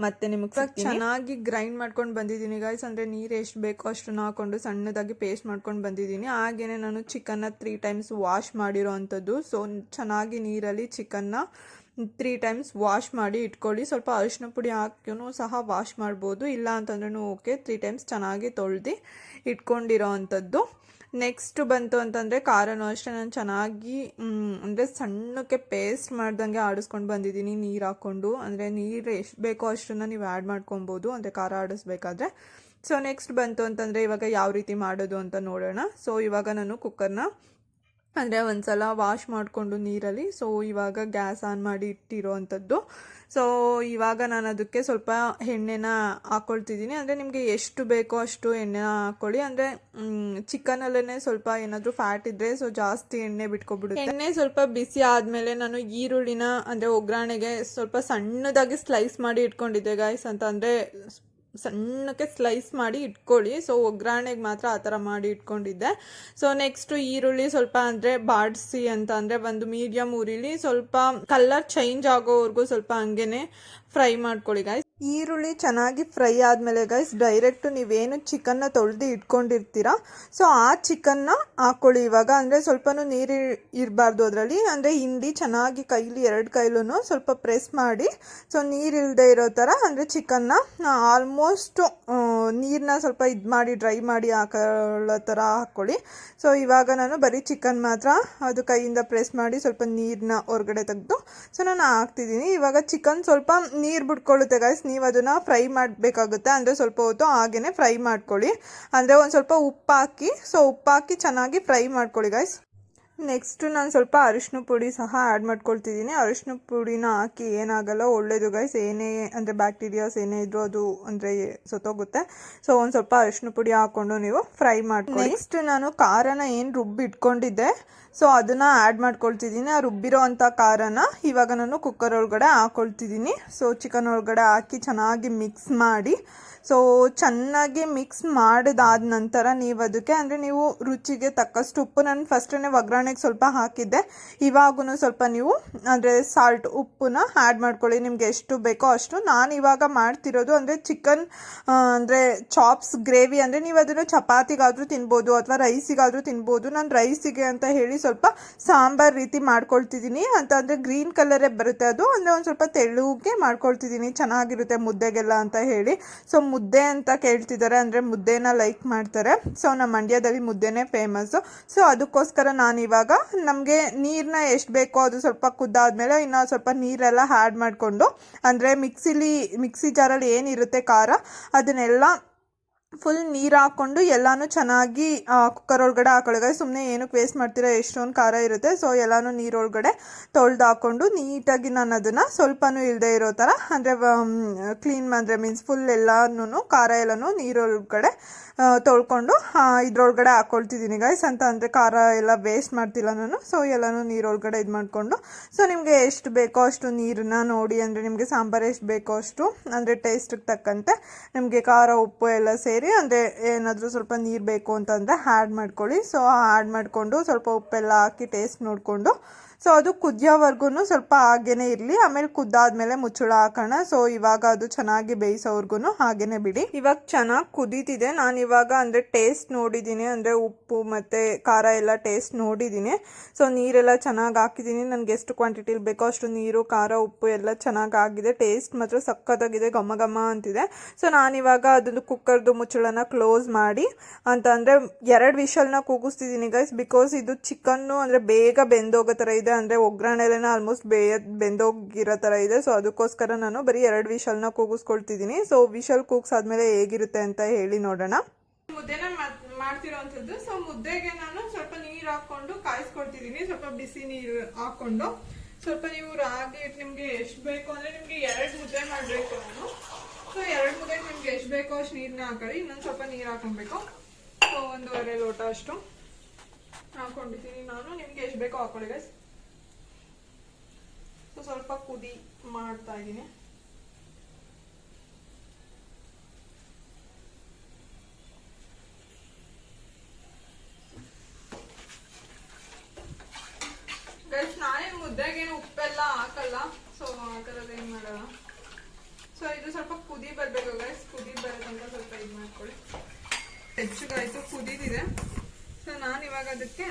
ಮತ್ತೆ ನಿಮಗೆ ಚೆನ್ನಾಗಿ ಗ್ರೈಂಡ್ ಮಾಡ್ಕೊಂಡು ಬಂದಿದ್ದೀನಿ ಗೈಸ್. ಅಂದರೆ ನೀರು ಎಷ್ಟು ಬೇಕೋ ಅಷ್ಟನ್ನು ಹಾಕ್ಕೊಂಡು ಸಣ್ಣದಾಗಿ ಪೇಸ್ಟ್ ಮಾಡ್ಕೊಂಡು ಬಂದಿದ್ದೀನಿ. ಹಾಗೆಯೇ ನಾನು ಚಿಕನ್ನ 3 ಟೈಮ್ಸ್ ವಾಶ್ ಮಾಡಿರೋ ಅಂಥದ್ದು. ಸೊ ಚೆನ್ನಾಗಿ ನೀರಲ್ಲಿ ಚಿಕನ್ನ 3 ಟೈಮ್ಸ್ ವಾಶ್ ಮಾಡಿ ಇಟ್ಕೊಳ್ಳಿ. ಸ್ವಲ್ಪ ಅರಿಶಿನ ಪುಡಿ ಹಾಕಿನೂ ಸಹ ವಾಶ್ ಮಾಡ್ಬೋದು, ಇಲ್ಲ ಅಂತಂದ್ರೂ ಓಕೆ. 3 ಟೈಮ್ಸ್ ಚೆನ್ನಾಗಿ ತೊಳೆದು ಇಟ್ಕೊಂಡಿರೋ ಅಂಥದ್ದು. ನೆಕ್ಸ್ಟ್ ಬಂತು ಅಂತಂದರೆ ಖಾರನೂ ಅಷ್ಟೇ ನಾನು ಚೆನ್ನಾಗಿ ಅಂದರೆ ಸಣ್ಣಕ್ಕೆ ಪೇಸ್ಟ್ ಮಾಡ್ದಂಗೆ ಆಡಿಸ್ಕೊಂಡು ಬಂದಿದ್ದೀನಿ ನೀರು ಹಾಕ್ಕೊಂಡು. ಅಂದರೆ ನೀರು ಎಷ್ಟು ಬೇಕೋ ಅಷ್ಟನ್ನು ನೀವು ಆ್ಯಡ್ ಮಾಡ್ಕೊಬೋದು, ಅಂದರೆ ಖಾರ ಆಡಿಸ್ಬೇಕಾದ್ರೆ. ಸೊ ನೆಕ್ಸ್ಟ್ ಬಂತು ಅಂತಂದರೆ ಇವಾಗ ಯಾವ ರೀತಿ ಮಾಡೋದು ಅಂತ ನೋಡೋಣ. ಸೊ ಇವಾಗ ನಾನು ಕುಕ್ಕರ್ನ ಅಂದರೆ ಒಂದ್ಸಲ ವಾಶ್ ಮಾಡಿಕೊಂಡು ನೀರಲ್ಲಿ. ಸೊ ಇವಾಗ ಗ್ಯಾಸ್ ಆನ್ ಮಾಡಿ ಇಟ್ಟಿರೋ ಅಂಥದ್ದು. ಸೊ ಇವಾಗ ನಾನು ಅದಕ್ಕೆ ಸ್ವಲ್ಪ ಎಣ್ಣೆನ ಹಾಕ್ಕೊಳ್ತಿದ್ದೀನಿ. ಅಂದರೆ ನಿಮಗೆ ಎಷ್ಟು ಬೇಕೋ ಅಷ್ಟು ಎಣ್ಣೆನ ಹಾಕ್ಕೊಳ್ಳಿ. ಅಂದರೆ ಚಿಕನಲ್ಲೇ ಸ್ವಲ್ಪ ಏನಾದರೂ ಫ್ಯಾಟ್ ಇದ್ದರೆ ಸೊ ಜಾಸ್ತಿ ಎಣ್ಣೆ ಬಿಟ್ಕೊಬಿಡುತ್ತೆ. ಎಣ್ಣೆ ಸ್ವಲ್ಪ ಬಿಸಿ ಆದಮೇಲೆ ನಾನು ಈರುಳ್ಳಿನ ಅಂದರೆ ಒಗ್ಗರಣೆಗೆ ಸ್ವಲ್ಪ ಸಣ್ಣದಾಗಿ ಸ್ಲೈಸ್ ಮಾಡಿ ಇಟ್ಕೊಂಡಿದ್ದೆ ಗೈಸ್. ಅಂತ ಅಂದರೆ ಸಣ್ಣಕ್ಕೆ ಸ್ಲೈಸ್ ಮಾಡಿ ಇಟ್ಕೊಳ್ಳಿ. ಸೊ ಒಗ್ಗರಣೆಗೆ ಮಾತ್ರ ಆ ಥರ ಮಾಡಿ ಇಟ್ಕೊಂಡಿದ್ದೆ. ಸೊ ನೆಕ್ಸ್ಟು ಈರುಳ್ಳಿ ಸ್ವಲ್ಪ ಅಂದರೆ ಬಾಡಿಸಿ ಅಂತ ಅಂದರೆ ಒಂದು ಮೀಡಿಯಮ್ ಉರಿಲಿ ಸ್ವಲ್ಪ ಕಲರ್ ಚೇಂಜ್ ಆಗೋವರೆಗೂ ಸ್ವಲ್ಪ ಹಂಗೇನೆ ಫ್ರೈ ಮಾಡ್ಕೊಳ್ಳಿ ಗೈಸ್. ಈರುಳ್ಳಿ ಚೆನ್ನಾಗಿ ಫ್ರೈ ಆದಮೇಲೆ ಗೈಸ್ ಡೈರೆಕ್ಟು ನೀವೇನು ಚಿಕನ್ನ ತೊಳೆದು ಇಟ್ಕೊಂಡಿರ್ತೀರ ಸೊ ಆ ಚಿಕನ್ನ ಹಾಕ್ಕೊಳ್ಳಿ ಇವಾಗ. ಅಂದರೆ ಸ್ವಲ್ಪನೂ ನೀರು ಇರಬಾರ್ದು ಅದರಲ್ಲಿ. ಅಂದರೆ ಹಿಂಡಿ ಚೆನ್ನಾಗಿ ಕೈಲಿ 2 ಕೈಲೂ ಸ್ವಲ್ಪ ಪ್ರೆಸ್ ಮಾಡಿ ಸೊ ನೀರಿಲ್ಲದೆ ಇರೋ ಥರ ಅಂದರೆ ಚಿಕನ್ನ ಆಲ್ಮೋಸ್ಟ್ ನೀರನ್ನ ಸ್ವಲ್ಪ ಇದು ಮಾಡಿ ಡ್ರೈ ಮಾಡಿ ಹಾಕೊಳ್ಳೋ ಥರ ಹಾಕ್ಕೊಳ್ಳಿ. ಸೊ ಇವಾಗ ನಾನು ಬರೀ ಚಿಕನ್ ಮಾತ್ರ ಅದು ಕೈಯಿಂದ ಪ್ರೆಸ್ ಮಾಡಿ ಸ್ವಲ್ಪ ನೀರನ್ನ ಹೊರಗಡೆ ತೆಗೆದು ಸೊ ನಾನು ಹಾಕ್ತಿದ್ದೀನಿ. ಇವಾಗ ಚಿಕನ್ ಸ್ವಲ್ಪ ನೀರು ಬಿಟ್ಕೊಳ್ಳುತ್ತೆ ಗೈಸ್, ನೀವು ಅದನ್ನು ಫ್ರೈ ಮಾಡಬೇಕಾಗುತ್ತೆ. ಅಂದರೆ ಸ್ವಲ್ಪ ಹೊತ್ತು ಹಾಗೇ ಫ್ರೈ ಮಾಡ್ಕೊಳ್ಳಿ. ಅಂದರೆ ಒಂದು ಸ್ವಲ್ಪ ಉಪ್ಪು ಹಾಕಿ ಸೊ ಉಪ್ಪು ಹಾಕಿ ಚೆನ್ನಾಗಿ ಫ್ರೈ ಮಾಡ್ಕೊಳ್ಳಿ ಗೈಸ್. ನೆಕ್ಸ್ಟ್ ನಾನು ಸ್ವಲ್ಪ ಅರಿಶಿನ ಪುಡಿ ಸಹ ಆ್ಯಡ್ ಮಾಡ್ಕೊಳ್ತಿದ್ದೀನಿ. ಅರಿಶಿನ ಪುಡಿನ ಹಾಕಿ ಏನಾಗಲ್ಲ, ಒಳ್ಳೇದು ಗೈಸ್. ಏನೇ ಅಂದರೆ ಬ್ಯಾಕ್ಟೀರಿಯಾಸ್ ಏನೇ ಇದ್ರೂ ಅದು ಅಂದರೆ ಸತ್ತೋಗುತ್ತೆ. ಸೊ ಒಂದು ಸ್ವಲ್ಪ ಅರಿಶಿನ ಪುಡಿ ಹಾಕ್ಕೊಂಡು ನೀವು ಫ್ರೈ ಮಾಡ್ಕೊಳ್ಳಿ. ನೆಕ್ಸ್ಟ್ ನಾನು ಖಾರನ ಏನು ರುಬ್ಬಿ ಇಟ್ಕೊಂಡಿದ್ದೆ ಸೊ ಅದನ್ನು ಆ್ಯಡ್ ಮಾಡ್ಕೊಳ್ತಿದ್ದೀನಿ. ಆ ರುಬ್ಬಿರೋ ಅಂಥ ಖಾರನ ಇವಾಗ ನಾನು ಕುಕ್ಕರ್ ಒಳಗಡೆ ಹಾಕ್ಕೊಳ್ತಿದ್ದೀನಿ. ಸೊ ಚಿಕನ್ ಒಳಗಡೆ ಹಾಕಿ ಚೆನ್ನಾಗಿ ಮಿಕ್ಸ್ ಮಾಡಿ ಸೊ ಚೆನ್ನಾಗಿ ಮಿಕ್ಸ್ ಮಾಡಿದಾದ ನಂತರ ನೀವು ಅದಕ್ಕೆ ಅಂದರೆ ನೀವು ರುಚಿಗೆ ತಕ್ಕಷ್ಟು ಉಪ್ಪು, ನಾನು ಫಸ್ಟೇ ಒಗ್ಗರಣೆಗೆ ಸ್ವಲ್ಪ ಹಾಕಿದ್ದೆ, ಇವಾಗೂ ಸ್ವಲ್ಪ ನೀವು ಅಂದರೆ ಸಾಲ್ಟ್ ಉಪ್ಪನ್ನ ಆ್ಯಡ್ ಮಾಡ್ಕೊಳ್ಳಿ ನಿಮಗೆ ಎಷ್ಟು ಬೇಕೋ ಅಷ್ಟು. ನಾನು ಇವಾಗ ಮಾಡ್ತಿರೋದು ಅಂದರೆ ಚಿಕನ್ ಅಂದರೆ ಚಾಪ್ಸ್ ಗ್ರೇವಿ. ಅಂದರೆ ನೀವು ಅದನ್ನು ಚಪಾತಿಗಾದರೂ ತಿನ್ಬೋದು ಅಥವಾ ರೈಸಿಗಾದರೂ ತಿನ್ಬೋದು. ನಾನು ರೈಸಿಗೆ ಅಂತ ಹೇಳಿ ಸ್ವಲ್ಪ ಸಾಂಬಾರ್ ರೀತಿ ಮಾಡ್ಕೊಳ್ತಿದ್ದೀನಿ. ಅಂತ ಅಂದರೆ ಗ್ರೀನ್ ಕಲರೇ ಬರುತ್ತೆ ಅದು. ಅಂದರೆ ಒಂದು ಸ್ವಲ್ಪ ತೆಳುಗೆ ಮಾಡ್ಕೊಳ್ತಿದ್ದೀನಿ, ಚೆನ್ನಾಗಿರುತ್ತೆ ಮುದ್ದೆಗೆಲ್ಲ ಅಂತ ಹೇಳಿ. ಸೊ ಮುದ್ದೆ ಅಂತ ಕೇಳ್ತಿದ್ದಾರೆ, ಅಂದರೆ ಮುದ್ದೆನ ಲೈಕ್ ಮಾಡ್ತಾರೆ. ಸೊ ನಮ್ಮ ಮಂಡ್ಯದಲ್ಲಿ ಮುದ್ದೆನೇ ಫೇಮಸ್ಸು. ಸೊ ಅದಕ್ಕೋಸ್ಕರ ನಾನು ಇವಾಗ ನಮಗೆ ನೀರನ್ನ ಎಷ್ಟು ಬೇಕೋ ಅದು ಸ್ವಲ್ಪ ಕುದ್ದಾದ್ಮೇಲೆ ಇನ್ನೂ ಸ್ವಲ್ಪ ನೀರೆಲ್ಲ ಆ್ಯಡ್ ಮಾಡಿಕೊಂಡು ಅಂದರೆ ಮಿಕ್ಸಿ ಜಾರಲ್ಲಿ ಏನಿರುತ್ತೆ ಖಾರ ಅದನ್ನೆಲ್ಲ ಫುಲ್ ನೀರು ಹಾಕ್ಕೊಂಡು ಎಲ್ಲನೂ ಚೆನ್ನಾಗಿ ಕುಕ್ಕರ್ ಒಳಗಡೆ ಹಾಕೊಳ್ಳಿ. ಸುಮ್ಮನೆ ಏನಕ್ಕೆ ವೇಸ್ಟ್ ಮಾಡ್ತೀರಾ, ಎಷ್ಟೊಂದು ಖಾರ ಇರುತ್ತೆ. ಸೊ ಎಲ್ಲನೂ ನೀರೊಳಗಡೆ ತೊಳೆದು ಹಾಕ್ಕೊಂಡು ನೀಟಾಗಿ ನಾನು ಅದನ್ನು ಸ್ವಲ್ಪನೂ ಇಲ್ಲದೆ ಇರೋ ಥರ ಅಂದರೆ ಕ್ಲೀನ್ ಅಂದರೆ ಮೀನ್ಸ್ ಫುಲ್ ಎಲ್ಲನೂ ಖಾರ ಎಲ್ಲನೂ ನೀರೊಳಗಡೆ ತೊಳ್ಕೊಂಡು ಇದ್ರೊಳಗಡೆ ಹಾಕ್ಕೊಳ್ತಿದ್ದೀನಿ ಗೈಸ್. ಅಂತ ಅಂದರೆ ಖಾರ ಎಲ್ಲ ವೇಸ್ಟ್ ಮಾಡ್ತಿಲ್ಲ ನಾನು. ಸೊ ಎಲ್ಲನೂ ನೀರೊಳಗಡೆ ಇದು ಮಾಡಿಕೊಂಡು ಸೊ ನಿಮಗೆ ಎಷ್ಟು ಬೇಕೋ ಅಷ್ಟು ನೀರನ್ನ ನೋಡಿ, ಅಂದರೆ ನಿಮಗೆ ಸಾಂಬಾರು ಎಷ್ಟು ಬೇಕೋ ಅಷ್ಟು ಅಂದರೆ ಟೇಸ್ಟಿಗೆ ತಕ್ಕಂತೆ ನಿಮಗೆ ಖಾರ ಉಪ್ಪು ಎಲ್ಲ ಸೇರಿ ಅಂದರೆ ಏನಾದರೂ ಸ್ವಲ್ಪ ನೀರು ಬೇಕು ಅಂತಂದರೆ ಆ್ಯಡ್ ಮಾಡ್ಕೊಳ್ಳಿ. ಸೊ ಆ್ಯಡ್ ಮಾಡಿಕೊಂಡು ಸ್ವಲ್ಪ ಉಪ್ಪೆಲ್ಲ ಹಾಕಿ ಟೇಸ್ಟ್ ನೋಡಿಕೊಂಡು ಸೊ ಅದು ಕುದಿಯೋವರೆಗೂ ಸ್ವಲ್ಪ ಹಾಗೇನೆ ಇರಲಿ. ಆಮೇಲೆ ಕುದ್ದಾದ್ಮೇಲೆ ಮುಚ್ಚಳ ಹಾಕೋಣ. ಸೊ ಇವಾಗ ಅದು ಚೆನ್ನಾಗಿ ಬೇಯಿಸೋವರೆಗೂ ಹಾಗೇನೆ ಬಿಡಿ. ಇವಾಗ ಚೆನ್ನಾಗಿ ಕುದೀತಿದೆ. ನಾನು ಇವಾಗ ಅಂದರೆ ಟೇಸ್ಟ್ ನೋಡಿದ್ದೀನಿ, ಅಂದರೆ ಉಪ್ಪು ಮತ್ತು ಖಾರ ಎಲ್ಲ ಟೇಸ್ಟ್ ನೋಡಿದ್ದೀನಿ. ಸೊ ನೀರೆಲ್ಲ ಚೆನ್ನಾಗಿ ಹಾಕಿದ್ದೀನಿ. ನನಗೆ ಎಷ್ಟು ಕ್ವಾಂಟಿಟಿಲಿ ಬೇಕೋ ಅಷ್ಟು ನೀರು, ಖಾರ, ಉಪ್ಪು ಎಲ್ಲ ಚೆನ್ನಾಗಿ ಆಗಿದೆ. ಟೇಸ್ಟ್ ಮಾತ್ರ ಸಖತ್ತಾಗಿದೆ, ಘಮ ಘಮ ಅಂತಿದೆ. ಸೊ ನಾನಿವಾಗ ಅದನ್ನು ಕುಕ್ಕರ್ದು ಮುಚ್ಚಳನ ಕ್ಲೋಸ್ ಮಾಡಿ ಅಂದರೆ 2 ವಿಷಲ್ನ ಕೂಗಿಸ್ತಿದ್ದೀನಿ ಗೈಸ್. ಬಿಕಾಸ್ ಇದು ಚಿಕನ್ನು ಅಂದರೆ ಬೇಗ ಬೆಂದೋಗೋ ಥರ ಇದೆ, ಅಂದರೆ ಒಗ್ಗರಣೆಲೆನ ಆಲ್ಮೋಸ್ಟ್ ಬೆಂದೋಗಿರೋ ಥರ ಇದೆ. ಸೊ ಅದಕ್ಕೋಸ್ಕರ ನಾನು ಬರೀ 2 ವಿಷಲ್ನ ಕೂಗಿಸ್ಕೊಳ್ತಿದ್ದೀನಿ. ಸೊ ವಿಷಲ್ ಕೂಗ್ಸಾದ್ಮೇಲೆ ಹೇಗಿರುತ್ತೆ ಅಂತ ಹೇಳಿ ನೋಡೋಣ. ಮುದ್ದೆನ ಮಾಡ್ತಿರೋಂಥದ್ದು. ಸೊ ಮುದ್ದೆಗೆ ನಾನು ಸ್ವಲ್ಪ ನೀರು ಹಾಕೊಂಡು ಕಾಯಿಸ್ಕೊಳ್ತಿದ್ದೀನಿ, ಸ್ವಲ್ಪ ಬಿಸಿ ನೀರು ಹಾಕೊಂಡು. ಸ್ವಲ್ಪ ನೀವು ರಾಗಿ ನಿಮ್ಗೆ ಎಷ್ಟು ಬೇಕು ಅಂದ್ರೆ ನಿಮ್ಗೆ 2 ಮುದ್ದೆ ಮಾಡ್ಬೇಕು ನಾನು. ಸೊ 2 ಮುದ್ದೆ ನಿಮ್ಗೆ ಎಷ್ಟು ಬೇಕೋ ಅಷ್ಟು ನೀರ್ನ ಹಾಕೊಳ್ಳಿ. ಇನ್ನೊಂದು ಸ್ವಲ್ಪ ನೀರು ಹಾಕೊಬೇಕು. ಸೊ 1.5 ಲೋಟ ಅಷ್ಟು ಹಾಕೊಂಡಿದ್ದೀನಿ ನಾನು. ನಿಮ್ಗೆ ಎಷ್ಟು ಬೇಕೋ ಹಾಕೊಳ್ಳಿ ಗೈಸ್. ಸೊ ಸ್ವಲ್ಪ ಕುದಿ ಮಾಡ್ತಾ ಇದ್ದೀನಿ. ಗೈಸ್ ನಾನೇ ಮುದ್ದೆಗೇನು ಉಪ್ಪೆಲ್ಲ ಹಾಕಲ್ಲ. ಸೊ ಹಾಕಲ್ಲ ಏನ್ ಮಾಡಲ್ಲ. ಸೊ ಇದು ಸ್ವಲ್ಪ ಕುದಿ ಬರ್ಬೇಕು ಗೈಸ್. ಕುದಿ ಬರೋ ತನಕ ಸ್ವಲ್ಪ ಇದು ಮಾಡ್ಕೊಳ್ಳಿ. ಹೆಚ್ಚು ಗೈಸು ಕುದಿದಿದೆ. ಸೊ ನಾನು ಇವಾಗ ಅದಕ್ಕೆ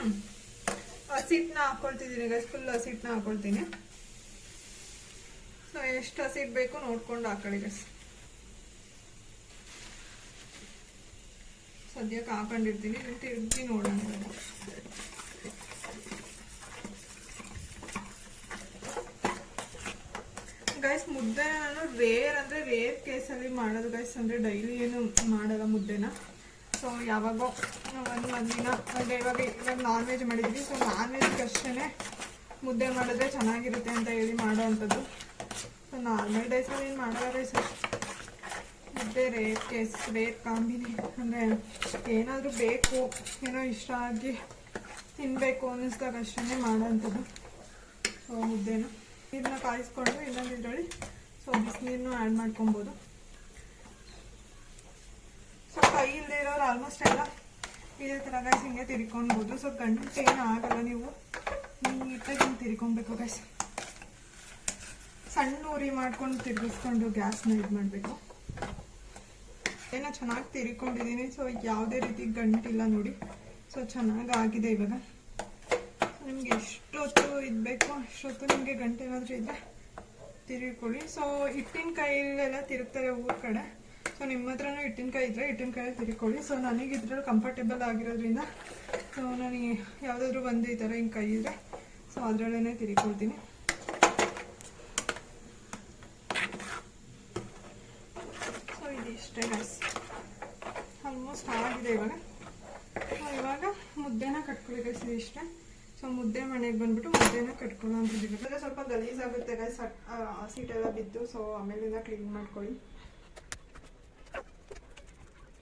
ಹಸಿಟ್ಟನ್ನ ಹಾಕೊಳ್ತಿದ್ದೀನಿ ಗೈಸ್. ಫುಲ್ ಹಸಿಟ್ಟನ್ನ ಹಾಕೊಳ್ತೀನಿ. ಸೊ ಎಷ್ಟು ಹಸಿಟ್ಟು ಬೇಕು ನೋಡ್ಕೊಂಡು ಹಾಕೊಳ್ಳಿ ಗೈಸ್. ಸದ್ಯಕ್ಕೆ ಹಾಕೊಂಡಿರ್ತೀನಿ, ತಿರುಗಿ ನೋಡೋಣ. ಗೈಸ್ ಮುದ್ದೆ ನಾನು ರೇರ್ ಕೇಸಲ್ಲಿ ಮಾಡೋದು ಗೈಸ್. ಅಂದರೆ ಡೈಲಿ ಏನು ಮಾಡಲ್ಲ ಮುದ್ದೆನ. ಸೊ ಯಾವಾಗೋ ಒಂದಿನ ಅಂದರೆ ಇವಾಗ ನಾನ್ ವೆಜ್ ಮಾಡಿದ್ವಿ. ಸೊ ನಾನ್ ವೆಜ್ಗೆ ಅಷ್ಟೇ ಮುದ್ದೆ ಮಾಡಿದ್ರೆ ಚೆನ್ನಾಗಿರುತ್ತೆ ಅಂತ ಹೇಳಿ ಮಾಡೋ ಅಂಥದ್ದು. ಸೊ ನಾರ್ಮಲ್ ಡೇಸಲ್ಲಿ ಏನು ಮಾಡಲ್ಲ ಗೈಸ್. ಮುದ್ದೆ ರೇರ್ ಕಾಂಬಿನೇಷನ್. ಅಂದರೆ ಏನಾದರೂ ಬೇಕು, ಏನೋ ಇಷ್ಟ ಆಗಿ ತಿನ್ನಬೇಕು ಅನ್ನಿಸ್ದಾಗ ಅಷ್ಟೇ ಮಾಡೋ ಅಂಥದ್ದು. ಸೊ ಮುದ್ದೆನ ನೀರನ್ನ ಕಾಯಿಸ್ಕೊಂಡು ಇನ್ನೊಂದು ಇದರಲ್ಲಿ ಸೊ ಬಿಸಿನೀರನ್ನು ಆ್ಯಡ್ ಮಾಡ್ಕೊಬೋದು. ಸೊ ಕೈ ಇಲ್ಲದೆ ಇರೋರು ಆಲ್ಮೋಸ್ಟ್ ಎಲ್ಲ ಇದೇ ಥರ ಗೈಸ್ ಹಿಂಗೆ ತಿರ್ಕೊಳ್ಬೋದು. ಸೊ ಗಂಟೆ ಏನು ಆಗಲ್ಲ, ನೀವು ನೀಟಾಗಿ ಹಿಂಗೆ ತಿರ್ಕೊಬೇಕು ಗೈಸ್. ಸಣ್ಣ ಉರಿ ಮಾಡ್ಕೊಂಡು ತಿರ್ಗಿಸ್ಕೊಂಡು ಗ್ಯಾಸ್ನ ಇದು ಮಾಡಬೇಕು. ಏನೋ ಚೆನ್ನಾಗಿ ತಿರ್ಕೊಂಡಿದ್ದೀನಿ. ಸೊ ಯಾವುದೇ ರೀತಿ ಗಂಟಿಲ್ಲ ನೋಡಿ. ಸೊ ಚೆನ್ನಾಗಿ ಆಗಿದೆ. ಇವಾಗ ನಿಮ್ಗೆ ಎಷ್ಟೊತ್ತು ಇದು ಬೇಕೋ ಅಷ್ಟೊತ್ತು ನಿಮಗೆ ಗಂಟೆ ಏನಾದರೂ ಇದ್ದರೆ ತಿರುಗಿಕೊಳ್ಳಿ. ಸೊ ಹಿಟ್ಟಿನ ಕೈಲೆಲ್ಲ ತಿರುಗ್ತಾರೆ ಊರ ಕಡೆ. ಸೊ ನಿಮ್ಮ ಹತ್ರನೂ ಹಿಟ್ಟಿನ ಕೈ ಇದ್ದರೆ ಹಿಟ್ಟಿನ ಕೈಯಲ್ಲಿ ತಿರ್ಕೊಳ್ಳಿ. ಸೊ ನನಗೆ ಇದ್ರಲ್ಲಿ ಕಂಫರ್ಟೇಬಲ್ ಆಗಿರೋದ್ರಿಂದ ಸೊ ನನಗೆ ಯಾವುದಾದ್ರೂ ಒಂದು ಈ ಥರ ಹಿಂಗೆ ಕೈ ಇದ್ದರೆ ಸೊ ಅದರಲ್ಲೇ ತಿರ್ಕೊಳ್ತೀನಿ. ಸೊ ಇದಿಷ್ಟೇ ಗೈಸ್. ಆಲ್ಮೋಸ್ಟ್ ಆಗಿದೆ ಇವಾಗ. ಸೊ ಇವಾಗ ಮುದ್ದೆನ ಕಟ್ಕೊಳ್ಳಿ ಗೈಸ್. ಇದಿಷ್ಟೇ. ಸೊ ಮುದ್ದೆ ಮನೆಗೆ ಬಂದ್ಬಿಟ್ಟು ಮುದ್ದೆನ ಕಟ್ಕೊಳ್ಳೋ ಅಂತಿದ್ದೀವಿ. ಸ್ವಲ್ಪ ಗಲೀಜಾಗುತ್ತೆ ಗೈಸ್, ಹಸಿಟ್ಟೆಲ್ಲ ಬಿದ್ದು. ಸೊ ಆಮೇಲಿಂದ ಕ್ಲೀನ್ ಮಾಡ್ಕೊಳ್ಳಿ.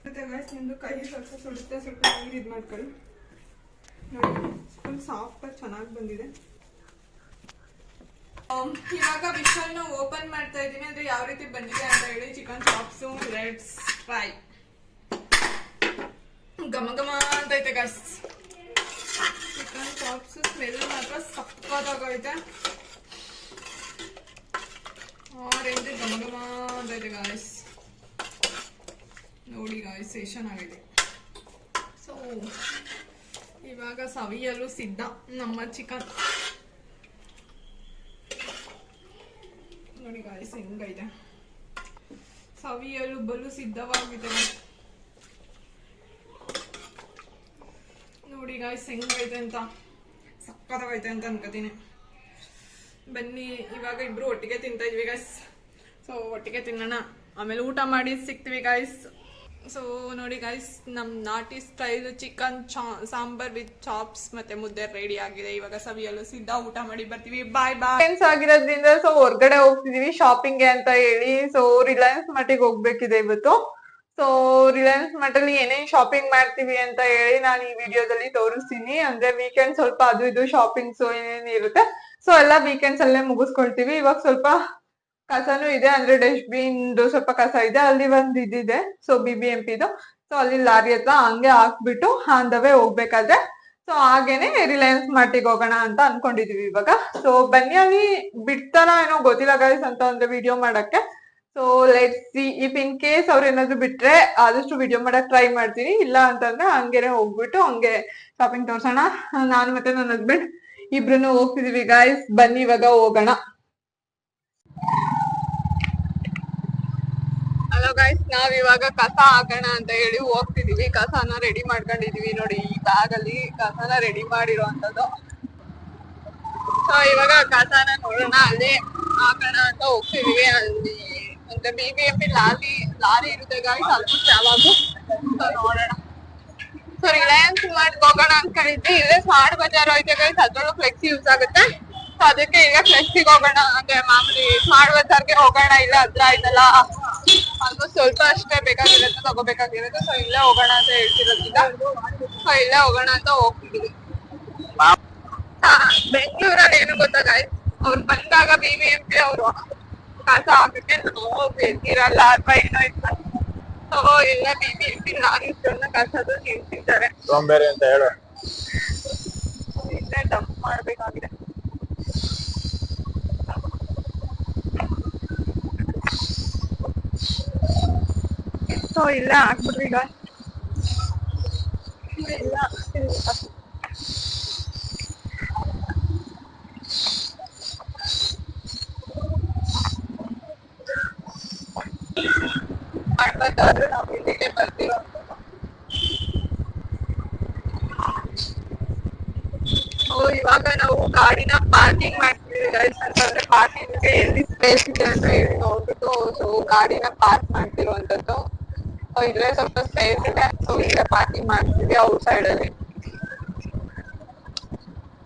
ಮತ್ತೆ ಗೈಸ್ ನಿಮ್ಮದು ಕೈ ಸ್ವಲ್ಪ ಸುಡುತ್ತೆ, ಸ್ವಲ್ಪ ನೀರು ಇದು ಮಾಡ್ಕೊಳ್ಳಿ. ನೋಡಿ ಫುಲ್ ಸಾಫ್ಟಾಗಿ ಚೆನ್ನಾಗಿ ಬಂದಿದೆ. ಇವಾಗ ವಿಷಲ್ನ ಓಪನ್ ಮಾಡ್ತಾ ಇದ್ದೀನಿ. ಅಂದರೆ ಯಾವ ರೀತಿ ಬಂದಿದೆ ಅಂತ ಹೇಳಿ. Chicken chops let's fry. ಘಮ ಘಮ ಅಂತೈತೆ ಗೈಸ್. ಚಿಕನ್ ಚಾಪ್ಸ್ ಸ್ಮೆಲ್ ಮಾತ್ರ ಸಕ್ಕತ್ತಾಗೈತೆ. ಆರೆಂಜ್ ಘಮ ಘಮ ಅಂತೈತೆ ಗಾಯ್ಸ್. ನೋಡಿ ಗಾಯ್ಸ್ ಎಷ್ಟು ಆಗೈತೆ. ಸೊ ಇವಾಗ ಸವಿಯಲು ಸಿದ್ಧ ನಮ್ಮ ಚಿಕನ್. ನೋಡಿ ಗಾಯ್ಸ್ ಹೆಂಗೈತೆ. ಸವಿಯಲು ಬಲು ಸಿದ್ಧವಾಗಿದೆ. ನೋಡಿ ಗಾಯ್ಸ್ ಹೆಂಗೈತೆ ಅಂತ. ಸಕ್ಕತ್ತಾಗೈತೆ ಅಂತ ಅನ್ಕೋತೀನಿ. ಬನ್ನಿ ಇವಾಗ ಇಬ್ರು ಒಟ್ಟಿಗೆ ತಿಂತಾ ಇದ್ವಿ ಗಾಯ್ಸ್. ಸೊ ಒಟ್ಟಿಗೆ ತಿನ್ನೋಣ, ಆಮೇಲೆ ಊಟ ಮಾಡಿ ಸಿಗ್ತೀವಿ ಗಾಯ್ಸ್. ಸೊ ನೋಡಿ ಗಾಯ್ಸ್, ನಮ್ಮ ನಾಟಿ style chicken sambar with chops ಮತ್ತೆ ಮುದ್ದೆ ರೆಡಿ ಆಗಿದೆ. ಇವಾಗ ಸವಿಯಲು ಸಿದ್ಧ. ಊಟ ಮಾಡಿ ಬರ್ತೀವಿ. ಬಾಯ್ ಬಾಯ್. ಫ್ರೆಂಡ್ಸ್ ಆಗಿರೋದ್ರಿಂದ ಸೊ ಹೊರಗಡೆ ಹೋಗ್ತಿದೀವಿ ಶಾಪಿಂಗ್ಗೆ ಅಂತ ಹೇಳಿ. ಸೊ ರಿಲಯನ್ಸ್ ಮಾರ್ಟಿಗೆ ಹೋಗ್ಬೇಕಿದೆ ಇವತ್ತು. ಸೊ ರಿಲಯನ್ಸ್ ಮಾರ್ಟಲ್ಲಿ ಏನೇನ್ ಶಾಪಿಂಗ್ ಮಾಡ್ತೀವಿ ಅಂತ ಹೇಳಿ ನಾನು ಈ ವಿಡಿಯೋದಲ್ಲಿ ತೋರಿಸ್ತೀನಿ. ಅಂದ್ರೆ ವೀಕೆಂಡ್ ಸ್ವಲ್ಪ ಅದು ಇದು ಶಾಪಿಂಗ್ಸ್ ಏನೇನ್ ಇರುತ್ತೆ ಸೊ ಎಲ್ಲ ವೀಕೆಂಡ್ಸ್ ಅಲ್ಲೇ ಮುಗಿಸ್ಕೊಳ್ತೀವಿ. ಇವಾಗ ಸ್ವಲ್ಪ ಕಸನೂ ಇದೆ, ಅಂದ್ರೆ ಡಸ್ಟ್ ಬಿನ್ ಸ್ವಲ್ಪ ಕಸ ಇದೆ. ಅಲ್ಲಿ ಒಂದ್ ಇದಿದೆ ಸೊ BBMP ಇದು. ಸೊ ಅಲ್ಲಿ ಲಾರಿ ಹತ್ರ ಹಂಗೆ ಹಾಕ್ಬಿಟ್ಟು ಆನ್ ದ ವೇ ಹೋಗ್ಬೇಕಾದ್ರೆ ಸೊ ಹಾಗೇನೆ ರಿಲಯನ್ಸ್ ಮಾರ್ಟಿಗೆ ಹೋಗೋಣ ಅಂತ ಅನ್ಕೊಂಡಿದೀವಿ ಇವಾಗ. ಸೊ ಬನ್ನಿ ಅಲ್ಲಿ ಬಿಡ್ತಾರ ಏನೋ ಗೊತ್ತಿಲ್ಲ ಗೈಸ್ ಅಂತ ಅಂದ್ರೆ ವಿಡಿಯೋ ಮಾಡಕ್ಕೆ. So let's see if in case ಅವ್ರ ಏನಾದ್ರು ಬಿಟ್ರೆ ಆದಷ್ಟು ವಿಡಿಯೋ ಮಾಡಕ್ ಟ್ರೈ ಮಾಡ್ತೀನಿ, ಇಲ್ಲ ಅಂತಂದ್ರೆ ಹಂಗೇನೆ ಹೋಗ್ಬಿಟ್ಟು ಹಂಗೆ ಶಾಪಿಂಗ್ ತೋರ್ಸೋಣ. ನಾನು ಮತ್ತೆ ನನ್ನ ಹಸ್ಬೆಂಡ್ ಇಬ್ರು ಹೋಗ್ತಿದೀವಿ ಗೈಸ್. ಬನ್ನಿ ಇವಾಗ ಹೋಗೋಣ. ಹಲೋ ಗೈಸ್, ನಾವ್ ಇವಾಗ ಕಸ ಹಾಕೋಣ ಅಂತ ಹೇಳಿ ಹೋಗ್ತಿದೀವಿ. ಕಸನ ರೆಡಿ ಮಾಡ್ಕೊಂಡಿದೀವಿ ನೋಡಿ, ಈ ಬ್ಯಾಗ್ ಅಲ್ಲಿ ಕಸನ ರೆಡಿ ಮಾಡಿರುವಂತದ್ದು. ಸೊ ಇವಾಗ ಕಸನ ನೋಡೋಣ, ಅಲ್ಲೇ ಹಾಕೋಣ ಅಂತ ಹೋಗ್ತಿದೀವಿ. ಅಲ್ಲಿ ಅಂದ್ರೆ BBMP ಲಾರಿ ಇರುತ್ತೆ ಗಾಯ್ಸ್, ಆಲ್ಮೋಸ್ಟ್ ಯಾವಾಗೂ. ಸೊ ನೋಡೋಣ. ಸೊ ರಿಲಯನ್ಸ್ ಮಾರ್ಟ್ ಹೋಗೋಣ ಅನ್ಕೊಂಡಿದ್ವಿ. ಇಲ್ಲೇ ಸ್ಮಾರ್ಟ್ ಬಜಾರ್ ಐತೆ ಗೈಸ್, ಅದ್ರಲ್ಲೂ ಫ್ಲೆಕ್ಸಿ ಯೂಸ್ ಆಗುತ್ತೆ. ಸೊ ಅದಕ್ಕೆ ಈಗ ಫ್ಲೆಕ್ಸಿಗೆ ಹೋಗೋಣ, ಅಂದ್ರೆ ಮಾಮೂಲಿ ಸ್ಮಾರ್ಟ್ ಬಜಾರ್ಗೆ ಹೋಗೋಣ. ಇಲ್ಲ ಹತ್ರ ಆಯ್ತಲ್ಲ, ಆಲ್ಮೋಸ್ಟ್ ಸ್ವಲ್ಪ ಅಷ್ಟೇ ಬೇಕಾಗಿರುತ್ತೆ ತಗೋಬೇಕಾಗಿರುತ್ತೆ. ಸೊ ಇಲ್ಲೇ ಹೋಗೋಣ ಅಂತ ಹೇಳ್ತಿರೋದ್ರಿಂದ ಸೊ ಇಲ್ಲೇ ಹೋಗೋಣ ಅಂತ ಹೋಗ್ತಿದೀವಿ. ಬೆಂಗಳೂರಲ್ಲಿ ಏನು ಗೊತ್ತಾ ಗಾಯ್ಸ್, ಅವ್ರು ಬಂದಾಗ BBMP ಅವರು ಕಸ ಹಾಕಕ್ಕೆ ನಾವು ಬೇಕಿರಲ್ಲ ಅಥವಾ ಏನೋ ಇಲ್ಲ. ಸೊ ಇಲ್ಲ BBMP ಲಾರಿ ಕಸದು ನಿಲ್ಸಿದ್ದಾರೆ ಸೋಂಬೇರಿ ಅಂತ ಹೇಳು. ಇಲ್ಲೇ ಡಂಪ್ ಮಾಡ್ಬೇಕಾಗಿದೆ. ಸೊ ಇಲ್ಲೇ ಹಾಕ್ಬಿಟ್ರಿ ಈಗ. ಇಲ್ಲ ಮಾಡ್ಬೇಕಾದ್ರೆ ನಾವು ಇಲ್ಲಿಗೆ ಬರ್ತೀವಿ. ಇವಾಗ ನಾವು ಗಾಡಿನ ಪಾರ್ಕಿಂಗ್ ಮಾಡ್ತೀವಿ ಗೈಸ್, ಅಂತಂದ್ರೆ ಪಾರ್ಕಿಂಗ್ ಎಲ್ಲಿ ಸ್ಪೇಸ್ ಇದೆ ಅಂತ ಹೇಳಿ ನೋಡ್ಬಿಟ್ಟು ಸೊ ಗಾಡಿನ ಪಾರ್ಕ್ ಮಾಡ್ತಿರುವಂತದ್ದು. ಇಲ್ಲೇ ಸ್ವಲ್ಪ ಸ್ಪೇಸ್ ಇದೆ, ಸೊ ಇಲ್ಲೇ ಪಾರ್ಕಿಂಗ್ ಮಾಡ್ತೀವಿ ಔಟ್ ಸೈಡ್ ಅಲ್ಲಿ.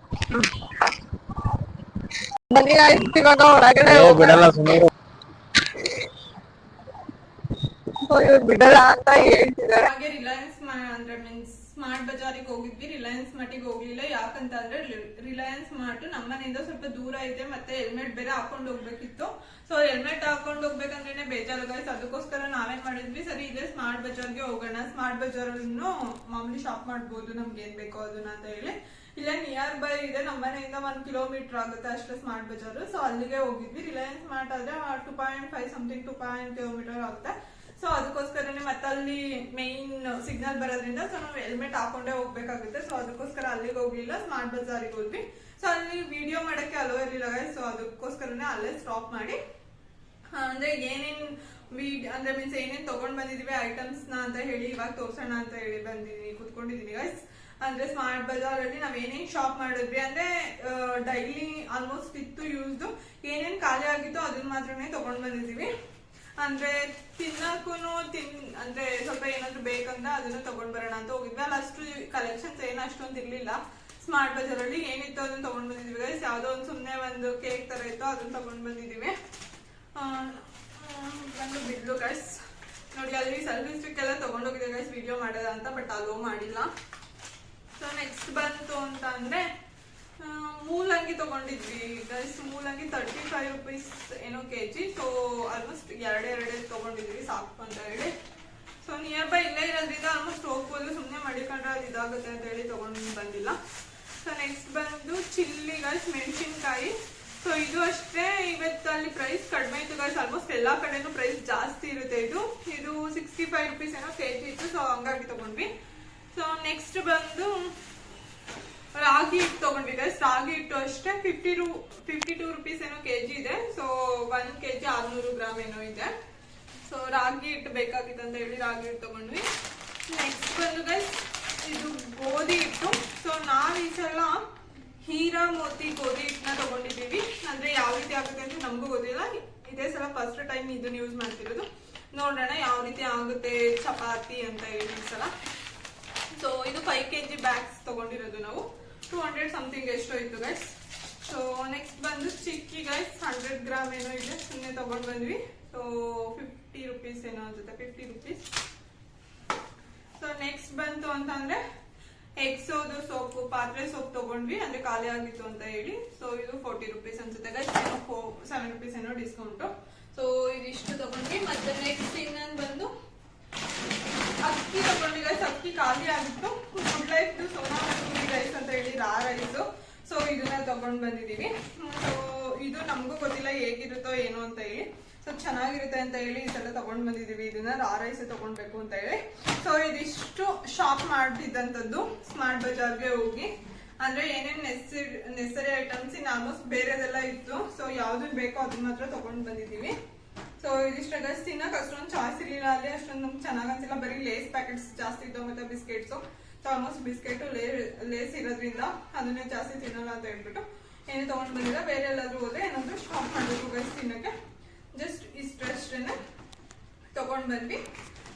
ಬನ್ನಿ ಗೈಸ್ ಇವಾಗ ಹೊರಗಡೆ ಬಿಡಲ್ಲ ಸುಮ್ಮನೆ. ಇವ್ರು ಬಿಡಲ್ಲ ಅಂತ ಹೇಳ್ತಿದ್ದಾರೆ. ಹಾಗೆ ರಿಲಯನ್ಸ್ ಅಂದ್ರೆ ಮೀನ್ಸ್ ಸ್ಮಾರ್ಟ್ ಬಜಾರಿಗೆ ಹೋಗಿದ್ವಿ, ರಿಲಯನ್ಸ್ ಮಾರ್ಟಿಗೆ ಹೋಗ್ಲಿಲ್ಲ. ಯಾಕಂತ ಅಂದ್ರೆ ರಿಲಯನ್ಸ್ ಮಾರ್ಟ್ ನಮ್ಮನೆಯಿಂದ ಸ್ವಲ್ಪ ದೂರ ಇದೆ, ಮತ್ತೆ ಹೆಲ್ಮೆಟ್ ಬೇರೆ ಹಾಕೊಂಡು ಹೋಗ್ಬೇಕಿತ್ತು. ಸೊ ಹೆಲ್ಮೆಟ್ ಹಾಕೊಂಡು ಹೋಗ್ಬೇಕಂದ್ರೆ ಬೇಜಾರು ಗೈಸ್, ಅದಕ್ಕೋಸ್ಕರ ನಾವೇನ್ ಮಾಡಿದ್ವಿ, ಸರಿ ಇದೆ ಸ್ಮಾರ್ಟ್ ಬಜಾರ್ಗೆ ಹೋಗೋಣ, ಸ್ಮಾರ್ಟ್ ಬಜಾರ್ ಮಾಮೂಲಿ ಶಾಪ್ ಮಾಡ್ಬೋದು ನಮ್ಗೆ ಏನ್ ಬೇಕೋ ಅದನ್ನ ಅಂತ ಹೇಳಿ. ಇಲ್ಲ ನಿಯರ್ ಬೈ ಇದೆ, ನಮ್ಮನೆಯಿಂದ 1 ಕಿಲೋಮೀಟರ್ ಆಗುತ್ತೆ ಅಷ್ಟೇ ಸ್ಮಾರ್ಟ್ ಬಜಾರ್. ಸೊ ಅಲ್ಲಿಗೆ ಹೋಗಿದ್ವಿ. ರಿಲಯನ್ಸ್ ಮಾರ್ಟ್ ಆದ್ರೆ 2.5 ಸಮಥಿಂಗ್ 2 ಕಿಲೋಮೀಟರ್ ಆಗುತ್ತೆ. ಸೊ ಅದಕ್ಕೋಸ್ಕರನೇ ಮತ್ತೆ ಅಲ್ಲಿ ಮೇನ್ ಸಿಗ್ನಲ್ ಬರೋದ್ರಿಂದ ಸೊ ನಾವು ಹೆಲ್ಮೆಟ್ ಹಾಕೊಂಡೇ ಹೋಗ್ಬೇಕಾಗುತ್ತೆ. ಸೊ ಅದಕ್ಕೋಸ್ಕರ ಅಲ್ಲಿಗೆ ಹೋಗ್ಲಿಲ್ಲ, ಸ್ಮಾರ್ಟ್ ಬಜಾರಿಗೆ ಹೋದ್ವಿ. ಸೊ ಅಲ್ಲಿ ವಿಡಿಯೋ ಮಾಡಕ್ಕೆ ಅಲೋ ಇರಲಿಲ್ಲ. ಸೊ ಅದಕ್ಕೋಸ್ಕರನೇ ಅಲ್ಲೇ ಸ್ಟಾಪ್ ಮಾಡಿ ಅಂದ್ರೆ ಏನೇನ್ ಅಂದ್ರೆ ಮೀನ್ಸ್ ಏನೇನ್ ತಗೊಂಡ್ ಬಂದಿದೀವಿ ಐಟಮ್ಸ್ ನ ಅಂತ ಹೇಳಿ ಇವಾಗ ತೋರ್ಸೋಣ ಅಂತ ಹೇಳಿ ಕುತ್ಕೊಂಡಿದೀನಿ ಗೈಸ್. ಅಂದ್ರೆ ಸ್ಮಾರ್ಟ್ ಬಜಾರ್ ಅಲ್ಲಿ ನಾವ್ ಏನೇನ್ ಶಾಪ್ ಮಾಡಿದ್ವಿ ಅಂದ್ರೆ ಡೈಲಿ ಆಲ್ಮೋಸ್ಟ್ ಇತ್ತು ಯೂಸ್ಡ್, ಏನೇನ್ ಖಾಲಿ ಆಗಿತ್ತು ಅದನ್ನ ಮಾತ್ರನೇ ತಗೊಂಡ್ ಬಂದಿದೀವಿ. ಅಂದ್ರೆ ತಿನ್ನಕ್ಕೂ ಅಂದ್ರೆ ಸ್ವಲ್ಪ ಏನಾದ್ರು ಬೇಕಂದ್ರೆ ಅದನ್ನ ತಗೊಂಡ್ ಬರೋಣ ಅಂತ ಹೋಗಿದ್ವಿ. ಅಲ್ಲಿ ಅಷ್ಟು ಕಲೆಕ್ಷನ್ಸ್ ಏನು ಅಷ್ಟೊಂದು ಇರ್ಲಿಲ್ಲ ಸ್ಮಾರ್ಟ್ ಬಜಾರ್ ಅಲ್ಲಿ. ಏನಿತ್ತು ಅದನ್ನ ತಗೊಂಡ್ ಬಂದಿದೀವಿ ಗೈಸ್. ಯಾವ್ದೋ ಒಂದು ಸುಮ್ನೆ ಒಂದು ಕೇಕ್ ತರ ಇತ್ತು, ಅದನ್ನ ತಗೊಂಡ್ ಬಂದಿದೀವಿ. ಬಂದು ಬಿಡ್ಲು ಗೈಸ್ ನೋಡಿ, ಅಲ್ಲಿ ಸೆಲ್ಫಿ ಸ್ಟಿಕ್ ಎಲ್ಲ ತಗೊಂಡೋಗಿದೆ ಗೈಸ್ ವಿಡಿಯೋ ಮಾಡೋದ ಅಂತ, ಬಟ್ ಅಲೋ ಮಾಡಿಲ್ಲ. ಸೊ ನೆಕ್ಸ್ಟ್ ಬಂತು ಅಂತ ಅಂದ್ರೆ ಮೂಲಂಗಿ ತಗೊಂಡಿದ್ವಿ ಗೈಸ್. ಮೂಲಂಗಿ 35 ರೂಪೀಸ್ ಏನೋ ಕೆಜಿ. ಸೊ ಆಲ್ಮೋಸ್ಟ್ ಎರಡೇ ತಗೊಂಡಿದ್ವಿ ಸಾಕು ಅಂತ ಹೇಳಿ. ಸೊ ನಿಯರ್ ಬೈ ಇಲ್ಲೇ ಇರೋದ್ರಿಂದ ಆಲ್ಮೋಸ್ಟ್ ಹೋಗ್ಬೋದು, ಸುಮ್ಮನೆ ಮಾಡಿಕೊಂಡ್ರೆ ಅದು ಇದಾಗುತ್ತೆ ಅಂತ ಹೇಳಿ ತಗೊಂಡು ಬಂದಿಲ್ಲ. ಸೊ ನೆಕ್ಸ್ಟ್ ಬಂದು ಚಿಲ್ಲಿ ಗೈಸ್, ಮೆಣಸಿನ್ಕಾಯಿ. ಸೊ ಇದು ಅಷ್ಟೇ, ಇವತ್ತಲ್ಲಿ ಪ್ರೈಸ್ ಕಡಿಮೆ ಇತ್ತು ಗೈಸ್. ಆಲ್ಮೋಸ್ಟ್ ಎಲ್ಲಾ ಕಡೆನೂ ಪ್ರೈಸ್ ಜಾಸ್ತಿ ಇರುತ್ತೆ. ಇದು 65 ರೂಪೀಸ್ ಏನೋ ಕೆಜಿ ಇತ್ತು. ಸೊ ಹಂಗಾಗಿ ತಗೊಂಡ್ವಿ. ಸೊ ನೆಕ್ಸ್ಟ್ ಬಂದು ರಾಗಿ ಹಿಟ್ಟು ತಗೊಂಡ್ವಿ ಗೈಸ್. ರಾಗಿ ಹಿಟ್ಟು ಅಷ್ಟೇ 52 ರೂಪೀಸ್ ಏನೋ ಕೆಜಿ ಇದೆ. ಸೊ 1 ಕೆಜಿ 600 ಗ್ರಾಮ್ ಏನೋ ಇದೆ. ಸೊ ರಾಗಿ ಹಿಟ್ಟು ಬೇಕಾಗಿತ್ತು ಅಂತ ಹೇಳಿ ರಾಗಿ ಹಿಟ್ಟು ತಗೊಂಡ್ವಿ. ನೆಕ್ಸ್ಟ್ ಬಂದು ಗೈಸ್ ಇದು ಗೋಧಿ ಹಿಟ್ಟು. ಸೊ ನಾವ್ ಈ ಸಲ ಹೀರಾ ಮೋತಿ ಗೋಧಿ ಹಿಟ್ಟನ್ನ ತಗೊಂಡಿದ್ದೀವಿ. ಅಂದ್ರೆ ಯಾವ ರೀತಿ ಆಗುತ್ತೆ ಅಂತ ನಮಗೂ ಗೊತ್ತಿಲ್ಲ, ಇದೇ ಸಲ ಫಸ್ಟ್ ಟೈಮ್ ಇದನ್ನ ಯೂಸ್ ಮಾಡ್ತಿರೋದು. ನೋಡೋಣ ಯಾವ ರೀತಿ ಆಗುತ್ತೆ ಚಪಾತಿ ಅಂತ ಹೇಳಿ ಈ ಸಲ. ಸೊ ಇದು 5 kg ಬ್ಯಾಗ್ಸ್ ತಗೊಂಡಿರೋದು ನಾವು. 200 ಸಮಥಿಂಗ್ ಎಷ್ಟೋ ಇತ್ತು ಗೈಸ್. ಸೊ ನೆಕ್ಸ್ಟ್ ಬಂದು ಚಿಕ್ಕಿ ಗೈಸ್ 100 ಗ್ರಾಮ್ ಏನೋ ಇದೆ, ಸುಮ್ಮನೆ ತಗೊಂಡ್ ಬಂದ್ವಿ. ಸೊ 50 ರೂಪೀಸ್ ಏನೋ ಅನ್ಸುತ್ತೆ, 50 ರೂಪೀಸ್. ಸೊ ನೆಕ್ಸ್ಟ್ ಬಂತು ಅಂತಂದ್ರೆ ಎಕ್ಸೋದು ಸೋಪು, ಪಾತ್ರೆ ಸೋಪ್ ತಗೊಂಡ್ವಿ, ಅಂದ್ರೆ ಖಾಲಿ ಆಗಿತ್ತು ಅಂತ ಹೇಳಿ. ಸೊ ಇದು 40 ರೂಪೀಸ್ ಅನ್ಸುತ್ತೆ ಗೈಸ್, 7 ರೂಪೀಸ್ ಏನೋ ಡಿಸ್ಕೌಂಟ್. ಸೊ ಇದಿಷ್ಟು ತಗೊಂಡ್ವಿ. ಮತ್ತೆ ನೆಕ್ಸ್ಟ್ ಇನ್ನೊಂದು ಬಂದು ಅಕ್ಕಿ ತಗೊಂಡು ಗೈಸ್, ಅಕ್ಕಿ ಖಾಲಿ ಆಗಿತ್ತು. Good life Sona Masoori rice ಅಂತ ಹೇಳಿ ರಾ ರೈಸು. ಸೊ ಇದನ್ನ ತಗೊಂಡ್ ಬಂದಿದೀವಿ. ಸೊ ಇದು ನಮಗೂ ಗೊತ್ತಿಲ್ಲ ಹೇಗಿರುತ್ತೋ ಏನೋ ಅಂತ ಹೇಳಿ. ಸೊ ಚೆನ್ನಾಗಿರುತ್ತೆ ಅಂತ ಹೇಳಿ ಈ ಸಲ ತಗೊಂಡ್ ಬಂದಿದೀವಿ. ಇದನ್ನ ರಾ ರೈಸ್ ತಗೊಂಡ್ಬೇಕು ಅಂತ ಹೇಳಿ. ಸೊ ಇದಿಷ್ಟು ಶಾಪ್ ಮಾಡಿದ್ದಂಥದ್ದು ಸ್ಮಾರ್ಟ್ ಬಜಾರ್ಗೆ ಹೋಗಿ. ಅಂದ್ರೆ ಏನೇನ್ ನೆಸರಿ ಐಟಮ್ಸ್ ಇನ್ ಆಲ್ಮೋಸ್ಟ್ ಬೇರೆದೆಲ್ಲ ಇತ್ತು. ಸೊ ಯಾವ್ದು ಬೇಕೋ ಅದನ್ನ ಮಾತ್ರ ತಗೊಂಡ್ ಬಂದಿದೀವಿ. ಸೊ ಇದಿಷ್ಟ ಗೈಸ್, ತಿನ್ನಕ್ ಅಷ್ಟೊಂದು ಚಾಯ್ಸ್ ಇರ್ಲಿಲ್ಲ ಅಲ್ಲಿ, ಅಷ್ಟೊಂದು ನಮ್ಗೆ ಚೆನ್ನಾಗ್ ಅನ್ಸಿಲ್ಲ. ಬರೀ ಲೇಸ್ ಪ್ಯಾಕೆಟ್ಸ್ ಜಾಸ್ತಿ ಇದ್ದವು ಮತ್ತೆ biscuits. So almost biscuit Lay's ಇರೋದ್ರಿಂದ ಅದನ್ನೇ ಜಾಸ್ತಿ ತಿನ್ನಲ್ಲ ಅಂತ ಹೇಳ್ಬಿಟ್ಟು ಏನೇ ತಗೊಂಡ್ ಬಂದಿಲ್ಲ. ಬೇರೆ ಎಲ್ಲಾದ್ರೂ ಹೋದ್ರೆ ಏನಾದ್ರು ಶಾಪ್ ಮಾಡ್ಬೇಕು ಗೈಸ್ ತಿನ್ನಕ್ಕೆ. ಜಸ್ಟ್ ಇಷ್ಟೇನೆ ತಗೊಂಡ್ ಬಂದ್ವಿ.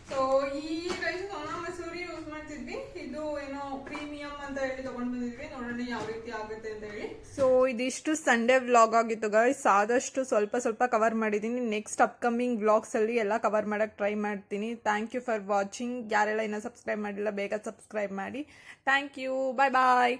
ಸೊ ಈ ರೈಸ್ ಸೋನಾ ಮಸೂರಿ ಯೂಸ್ ಮಾಡ್ತಿದ್ವಿ. ಇದು ಏನೋ ಪ್ರೀಮಿಯಂ ಅಂತ ಹೇಳಿ ತಗೊಂಡ್ ಬಂದಿದ್ವಿ. ನೋಡೋಣ ಯಾವ ರೀತಿ ಆಗುತ್ತೆ ಅಂತ ಹೇಳಿ. ಸೊ ಇದಿಷ್ಟು ಸಂಡೇ ವ್ಲಾಗ್ ಆಗಿತ್ತು ಗೈಸ್. ಆದಷ್ಟು ಸ್ವಲ್ಪ ಕವರ್ ಮಾಡಿದೀನಿ. ನೆಕ್ಸ್ಟ್ ಅಪ್ಕಮಿಂಗ್ ವ್ಲಾಗ್ಸ್ ಅಲ್ಲಿ ಎಲ್ಲ ಕವರ್ ಮಾಡಕ್ ಟ್ರೈ ಮಾಡ್ತೀನಿ. Thank you for watching. ಯಾರೆಲ್ಲ ಇನ್ನೂ ಸಬ್ಸ್ಕ್ರೈಬ್ ಮಾಡಿಲ್ಲ ಬೇಗ ಸಬ್ಸ್ಕ್ರೈಬ್ ಮಾಡಿ. Thank you. Bye bye.